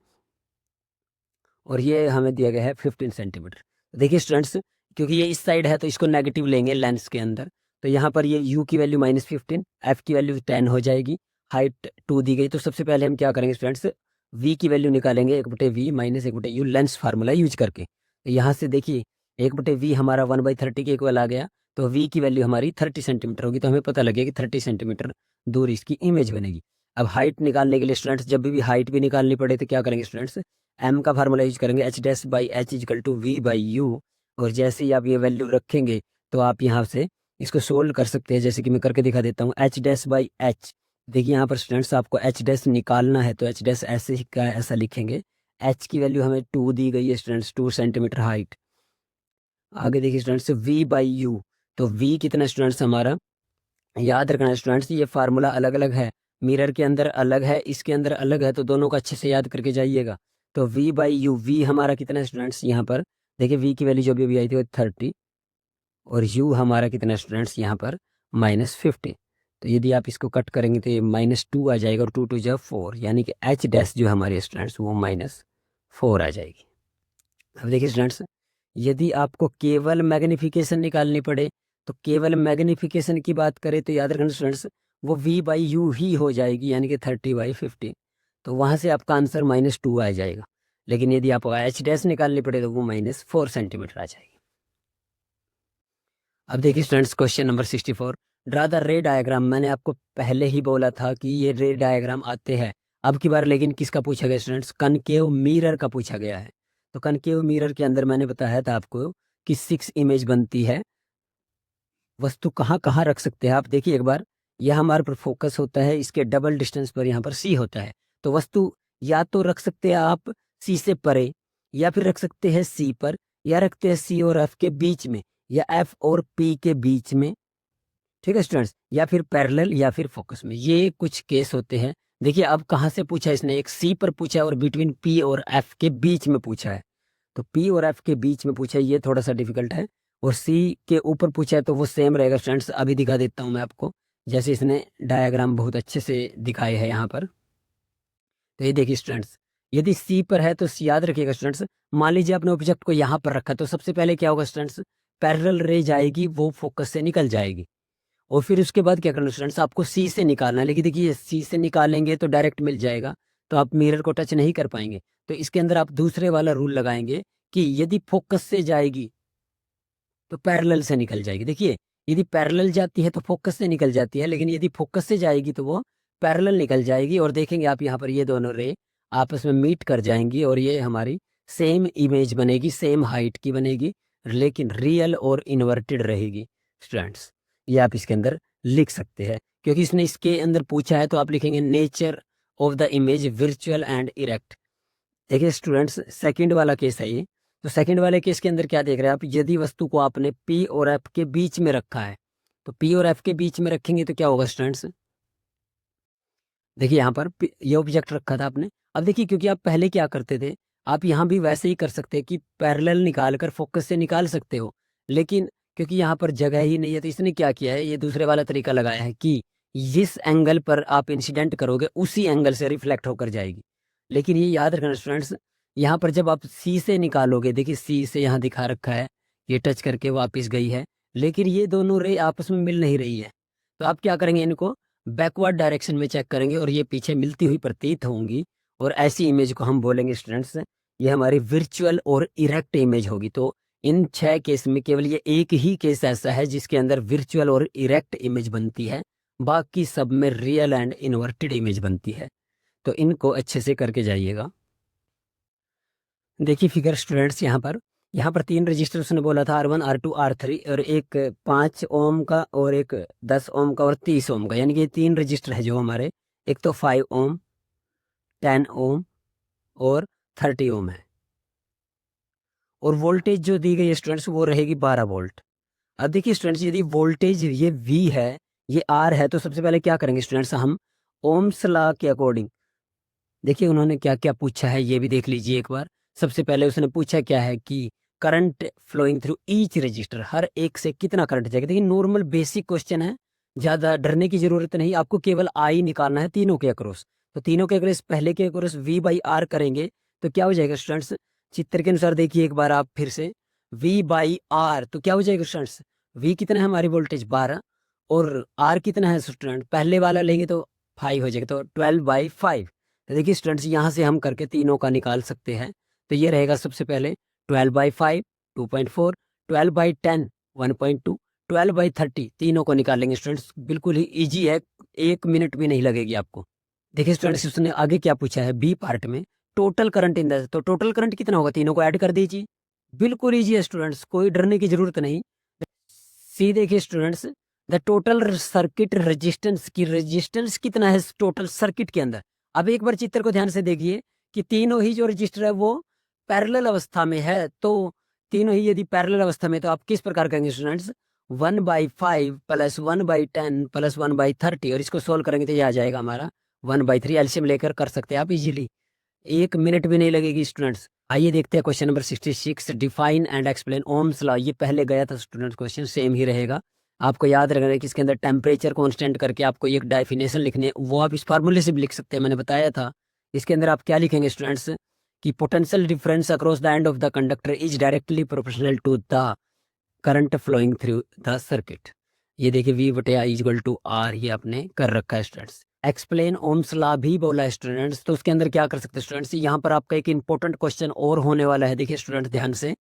और ये हमें दिया गया है 15 सेंटीमीटर। देखिए स्टूडेंट्स, क्योंकि ये इस साइड है तो इसको नेगेटिव लेंगे लेंस के अंदर, तो यहाँ पर ये u की वैल्यू -15, f की वैल्यू 10 हो जाएगी, हाइट 2 दी गई। तो सबसे पहले हम क्या करेंगे स्टूडेंट्स, v की वैल्यू निकालेंगे 1/v minus 1/u lens formula use करके। तो यहाँ से देखिए 1/v हमारा 1/30 के इक्वल आ गया, तो v की वैल्यू हमारी 30 सेंटीमीटर होगी। तो हमें पता लगेगा कि 30 सेंटीमीटर दूर इसकी इमेज बनेगी। अब हाइट निकालने के लिए स्टूडेंट्स, जब भी हाइट भी निकालनी पड़े तो क्या करेंगे स्टूडेंट्स, m का फार्मूला यूज करेंगे, h'/h = v/u। और जैसे ही आप ये वैल्यू रखेंगे तो आप यहाँ से इसको सोल्व कर सकते हैं, जैसे कि मैं करके दिखा देता हूँ। h'/h, देखिए यहाँ पर स्टूडेंट्स आपको h' निकालना है तो h' ऐसे ही का ऐसा लिखेंगे। h की वैल्यू हमें 2 दी गई है स्टूडेंट्स, 2 सेंटीमीटर हाइट। आगे देखिए स्टूडेंट्स v/u, तो v कितना स्टूडेंट्स हमारा, याद रखना स्टूडेंट्स ये फार्मूला अलग अलग है, मिरर के अंदर अलग है, इसके अंदर अलग है, तो दोनों को अच्छे से याद करके जाइएगा। तो v/u, v हमारा कितना है स्टूडेंट्स, यहाँ पर देखिए v की वैल्यू जो भी अभी आई थी वो 30, और u हमारा कितना स्टूडेंट्स यहाँ पर -50। तो यदि आप इसको कट करेंगे तो ये -2 आ जाएगा, और 2 2 जा 4, यानी कि h' जो हमारे स्टूडेंट्स वो -4 आ जाएगी। अब देखिए स्टूडेंट्स, यदि आपको केवल मैग्निफिकेशन निकालनी पड़े, तो केवल मैग्निफिकेशन की बात करें तो याद रखना स्टूडेंट्स वो v/u ही हो जाएगी, यानी कि 30/50। तो वहाँ से आपका आंसर -2 आ जाएगा। लेकिन यदि आपको h' निकालनी पड़े तो वो -4 सेंटीमीटर आ जाएगी। अब देखिए students question number 64। Draw the रे डायग्राम। मैंने आपको पहले ही बोला था कि ये रे डायग्राम आते हैं। अब की बार लेकिन किसका पूछा गया स्टूडेंट्स, कनकेव मिरर का पूछा गया है। तो कनकेव मिरर के अंदर मैंने बताया था आपको कि 6 इमेज बनती है। वस्तु कहाँ कहाँ रख सकते हैं आप, देखिए एक बार, यह हमारे पर फोकस होता है, इसके डबल डिस्टेंस पर यहाँ पर सी होता है। तो वस्तु या तो रख सकते हैं आप सी से परे, या फिर रख सकते हैं सी पर, या रखते हैं सी और एफ के बीच में, या एफ और पी के बीच में, ठीक है स्टूडेंट्स, या फिर पैरेलल या फिर फोकस में। ये कुछ केस होते हैं। देखिए अब कहाँ से पूछा इसने, एक सी पर पूछा है और बिटवीन पी और एफ के बीच में पूछा है। तो पी और एफ के बीच में पूछा है, ये थोड़ा सा डिफिकल्ट है। और सी के ऊपर पूछा है तो वो सेम रहेगा स्टूडेंट्स। अभी दिखा देता हूँ मैं आपको, जैसे इसने डायग्राम बहुत अच्छे से दिखाए हैं यहाँ पर। तो ये देखिए स्टूडेंट्स, यदि सी पर है तो याद रखिएगा स्टूडेंट्स, मान लीजिए आपने ऑब्जेक्ट को यहाँ पर रखा, तो सबसे पहले क्या होगा स्टूडेंट्स, पैरेलल रे जाएगी, वो फोकस से निकल जाएगी। और फिर उसके बाद क्या करना स्टूडेंट्स, आपको सी से निकालना है। लेकिन देखिए सी से निकालेंगे तो डायरेक्ट मिल जाएगा, तो आप मिरर को टच नहीं कर पाएंगे। तो इसके अंदर आप दूसरे वाला रूल लगाएंगे कि यदि फोकस से जाएगी तो पैरेलल से निकल जाएगी। देखिए यदि पैरेलल जाती है तो फोकस से निकल जाती है, लेकिन यदि फोकस से जाएगी तो वो पैरेलल निकल जाएगी। और देखेंगे आप यहाँ पर ये दोनों रे आपस में मीट कर जाएंगी और ये हमारी सेम इमेज बनेगी, सेम हाइट की बनेगी, लेकिन रियल और इन्वर्टेड रहेगी स्टूडेंट्स। ये आप इसके अंदर लिख सकते हैं, क्योंकि इसने इसके अंदर पूछा है तो आप लिखेंगे nature of the image virtual and erect. देखिए स्टूडेंट्स सेकंड वाला केस है ये। तो सेकंड वाले केस के अंदर क्या देख रहे हैं आप, यदि वस्तु को आपने पी और एफ के बीच में रखा है, तो पी और एफ के बीच में रखेंगे तो क्या होगा स्टूडेंट्स, देखिए यहाँ पर ये ऑब्जेक्ट रखा था आपने। अब देखिए क्योंकि आप पहले क्या करते थे, आप यहाँ भी वैसे ही कर सकते हैं कि पैरेलल निकाल कर फोकस से निकाल सकते हो, लेकिन क्योंकि यहाँ पर जगह ही नहीं है तो इसने क्या किया है, ये दूसरे वाला तरीका लगाया है कि जिस एंगल पर आप इंसिडेंट करोगे उसी एंगल से रिफ्लेक्ट होकर जाएगी। लेकिन ये याद रखना स्टूडेंट्स, यहाँ पर जब आप सी से निकालोगे, देखिए सी से यहाँ दिखा रखा है, ये टच करके वापस गई है, लेकिन ये दोनों रे आपस में मिल नहीं रही है। तो आप क्या करेंगे, इनको बैकवर्ड डायरेक्शन में चेक करेंगे और ये पीछे मिलती हुई प्रतीत होंगी, और ऐसी इमेज को हम बोलेंगे स्टूडेंट्स ये हमारी वर्चुअल और इरेक्ट इमेज होगी। तो इन 6 केस में केवल ये एक ही केस ऐसा है जिसके अंदर वर्चुअल और इरेक्ट इमेज बनती है, बाकी सब में रियल एंड इन्वर्टेड इमेज बनती है। तो इनको अच्छे से करके जाइएगा। देखिए फिगर स्टूडेंट्स, यहाँ पर 3 रजिस्टर उसने बोला था R1 R2 R3, और एक 5 ओम का और एक 10 ओम का और 30 ओम का, यानी कि 3 रजिस्टर है जो हमारे, एक तो 5 ओम, 10 ओम और 30 ओम है। और वोल्टेज जो दी गई है स्टूडेंट्स वो रहेगी 12 वोल्ट। अब देखिए स्टूडेंट्स, यदि वोल्टेज ये V है, ये R है, तो सबसे पहले क्या करेंगे स्टूडेंट्स, हम ओम्स लॉ के अकॉर्डिंग, देखिए उन्होंने क्या क्या पूछा है ये भी देख लीजिए एक बार। सबसे पहले उसने पूछा क्या है कि current flowing through each resistor, हर एक से कितना करंट जाएगा। देखिए नॉर्मल बेसिक क्वेश्चन है, ज़्यादा डरने की जरूरत नहीं, आपको केवल आई निकालना है तीनों के अक्रॉस। तो तीनों के अक्रॉस पहले के अक्रॉस V/R करेंगे तो क्या हो जाएगा स्टूडेंट्स, चित्र के अनुसार देखिए एक बार आप फिर से, V/R तो क्या हो जाएगा स्टूडेंट्स, V कितना है हमारी वोल्टेज 12, और R कितना है स्टूडेंट, पहले वाला लेंगे तो 5 हो जाएगा, तो 12/5। तो देखिए स्टूडेंट्स यहाँ से हम करके तीनों का निकाल सकते हैं। तो ये रहेगा सबसे पहले 12/5 2.4, 12/10 1.2, 12/30, तीनों को निकालेंगे स्टूडेंट्स, बिल्कुल ही इजी है, 1 मिनट भी नहीं लगेगी आपको। देखिए स्टूडेंट्स उसने आगे क्या पूछा है बी पार्ट में, टोटल करंट इन द, तो टोटल करंट कितना होगा, तीनों को ऐड कर दीजिए, बिल्कुल ईजी है स्टूडेंट्स, कोई डरने की जरूरत नहीं। सी देखिए students, the total circuit resistance की, रेजिस्टेंस कितना है टोटल सर्किट के अंदर। अब एक बार चित्र को ध्यान से देखिए कि तीनों ही जो रजिस्टर है वो पैरेलल अवस्था में है, तो तीनों ही यदि पैरेलल अवस्था में तो आप किस प्रकार करेंगे स्टूडेंट्स, 1/5 प्लस 1/10 प्लस 1/30, और इसको सोल्व करेंगे तो ये आ जाएगा हमारा 1/3। एलसीएम लेकर कर सकते हैं आप इजीली, 1 मिनट भी नहीं लगेगी स्टूडेंट्स। आइए देखते हैं question number 66, define and explain Ohm's law. ये पहले गया था स्टूडेंट्स, क्वेश्चन सेम ही रहेगा, आपको याद रखना है कि इसके अंदर टेम्परेचर कांस्टेंट करके आपको एक डेफिनेशन लिखनी है, वो आप इस फार्मूले से भी लिख सकते हैं, मैंने बताया था। इसके अंदर आप क्या लिखेंगे स्टूडेंट्स कि potential difference across the end of the conductor is directly proportional to the current flowing through the circuit. ये देखिए V/I = R, ये आपने कर रखा है स्टूडेंट्स। एक्सप्लेन ओम्स लॉ भी बोला है स्टूडेंट्स, तो उसके अंदर क्या कर सकते हैं स्टूडेंट्स, यहाँ पर आपका एक इंपॉर्टेंट क्वेश्चन और होने वाला है। देखिए स्टूडेंट ध्यान से,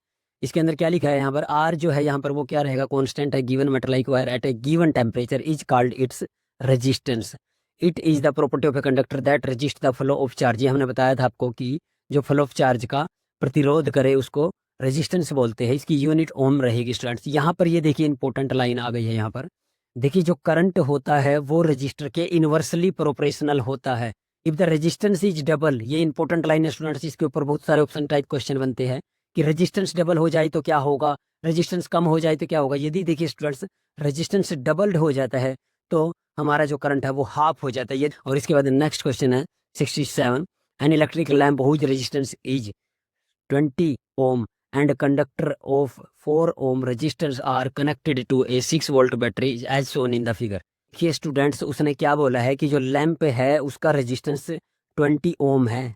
इसके अंदर क्या लिखा है, यहाँ पर R जो है यहाँ पर वो क्या रहेगा, कांस्टेंट है, given metal like wire eight A given temperature is called its resistance. It is the property of a conductor that resist the flow of charge. ये हमने बताया था आपको कि जो फ्लो ऑफ चार्ज का प्रतिरोध करे उसको रेजिस्टेंस बोलते हैं, इसकी यूनिट ओम रहेगी स्टूडेंट्स। यहाँ पर ये देखिए इंपॉर्टेंट लाइन आ गई है, यहाँ पर देखिए जो करंट होता है वो रजिस्टर के इनवर्सली प्रोपोर्शनल होता है if the resistance is double. ये इंपॉर्टेंट लाइन है स्टूडेंट्स, इसके ऊपर बहुत सारे ऑप्शन टाइप क्वेश्चन बनते हैं कि रेजिस्टेंस डबल हो जाए तो क्या होगा, रेजिस्टेंस कम हो जाए तो क्या होगा। यदि देखिए स्टूडेंट्स रेजिस्टेंस डबल्ड हो जाता है तो हमारा जो करंट है वो हाफ हो जाता है ये। और इसके बाद नेक्स्ट क्वेश्चन है 67, an electric lamp whose resistance is 20 ohm and conductor of 4 ohm resistors are connected to a 6 volt battery as shown in the figure। देखिए स्टूडेंट्स उसने क्या बोला है कि जो लैंप है उसका रेजिस्टेंस 20 ओम है,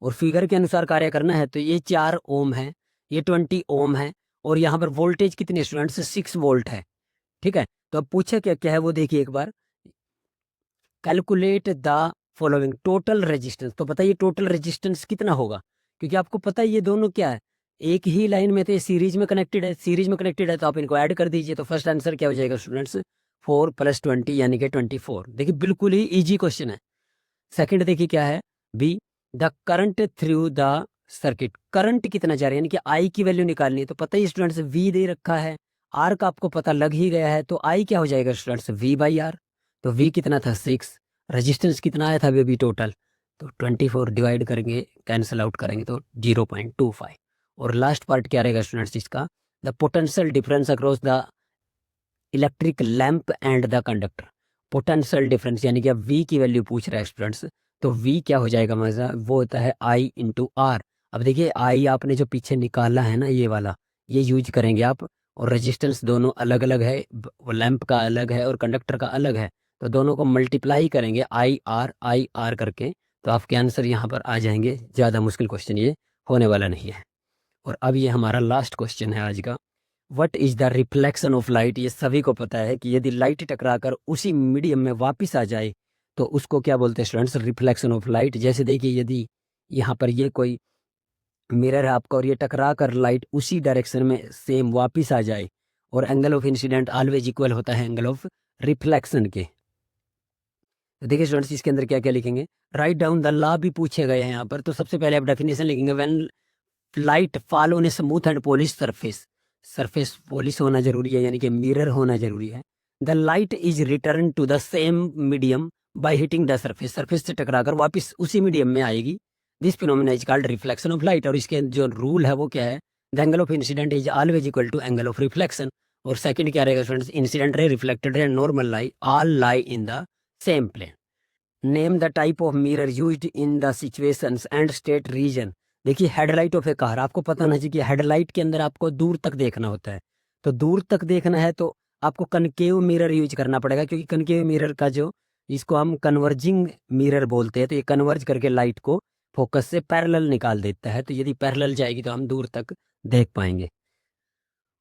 और फिगर के अनुसार कार्य करना है तो ये 4 ओम है, ये 20 ओम है, और यहाँ पर वोल्टेज कितने स्टूडेंट्स 6 वोल्ट है, ठीक है। तो अब पूछा क्या क्या है वो देखिए एक बार। Calculate the following total resistance. तो बताइए टोटल रेजिस्टेंस कितना होगा, क्योंकि आपको पता है ये दोनों क्या है, एक ही लाइन में, तो ये सीरीज में कनेक्टेड है, सीरीज में कनेक्टेड है तो आप इनको ऐड कर दीजिए। तो फर्स्ट आंसर क्या हो जाएगा स्टूडेंट्स, 4 + 20 यानी कि 24। देखिए बिल्कुल ही इजी क्वेश्चन है। सेकंड देखिए क्या है, be the current through the circuit. Current कितना जा रहा है यानी कि आई की वैल्यू निकालनी है। तो पता ही स्टूडेंट्स वी दे रखा है, आर का आपको पता लग ही गया है, तो आई क्या हो जाएगा स्टूडेंट्स, V/R। तो वी कितना था 6, रेजिस्टेंस कितना आया था अभी टोटल, तो 24 डिवाइड करेंगे, कैंसिल आउट करेंगे तो 0.25। और लास्ट पार्ट क्या रहेगा स्टूडेंट्स इसका, the potential difference across the electric lamp and the conductor. Potential difference यानी कि अब V की वैल्यू पूछ रहा है स्टूडेंट्स, तो V क्या हो जाएगा मजा, वो होता है I × R। अब देखिए I आपने जो पीछे निकाला है ना ये वाला, ये यूज करेंगे आप, और रेजिस्टेंस दोनों अलग अलग है, लैंप का अलग है और कंडक्टर का अलग है, तो दोनों को मल्टीप्लाई करेंगे I R करके, तो आपके आंसर यहाँ पर आ जाएंगे। ज़्यादा मुश्किल क्वेश्चन ये होने वाला नहीं है। और अब ये हमारा लास्ट क्वेश्चन है आज का, what is the reflection of light. ये सभी को पता है कि यदि लाइट टकराकर उसी मीडियम में वापस आ जाए तो उसको क्या बोलते हैं स्टूडेंट्स, रिफ्लेक्शन ऑफ लाइट। जैसे देखिए यदि यहाँ पर ये कोई मिरर है आपका और ये टकरा कर लाइट उसी डायरेक्शन में सेम वापस आ जाए, और angle of incident always equal होता है एंगल ऑफ रिफ्लेक्शन के। तो देखिए स्टूडेंट्स इसके अंदर क्या क्या लिखेंगे, राइट डाउन द लॉ भी पूछे गए हैं यहाँ पर। तो सबसे पहले आप डेफिनेशन लिखेंगे, when light fall on a smooth and polish surface. Surface polish होना जरूरी है यानी कि मिरर होना जरूरी है। The light is return to the same medium by hitting the surface. Surface से टकराकर वापस उसी मीडियम में आएगी। This phenomena is called reflection of light. और इसके जो रूल है वो क्या है, the angle of incident is always equal to angle of reflection. और सेकंड क्या रहेगा students, incident ray, reflected ray, normal light all lie in the same plane. Name the type of mirror used in the situations and state reason. देखिए headlight of a car, आपको पता होना चाहिए कि headlight के अंदर आपको दूर तक देखना होता है। तो दूर तक देखना है तो आपको कनकेव मिरर यूज करना पड़ेगा, क्योंकि कनकेव मिरर का जो, इसको हम कन्वर्जिंग मिरर बोलते हैं, तो ये कन्वर्ज करके लाइट को फोकस से पैरेलल निकाल देता है। तो यदि पैरेलल जाएगी तो हम दूर तक देख पाएंगे।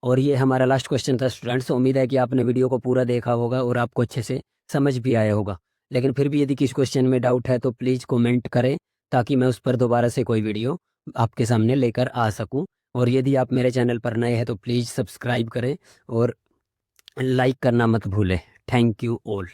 और ये हमारा लास्ट क्वेश्चन था स्टूडेंट्स। उम्मीद है कि आपने वीडियो को पूरा देखा होगा और आपको अच्छे से समझ भी आया होगा। लेकिन फिर भी यदि किसी क्वेश्चन में डाउट है तो प्लीज़ कमेंट करें, ताकि मैं उस पर दोबारा से कोई वीडियो आपके सामने लेकर आ सकूं। और यदि आप मेरे चैनल पर नए हैं तो प्लीज़ सब्सक्राइब करें और लाइक करना मत भूलें। Thank you all.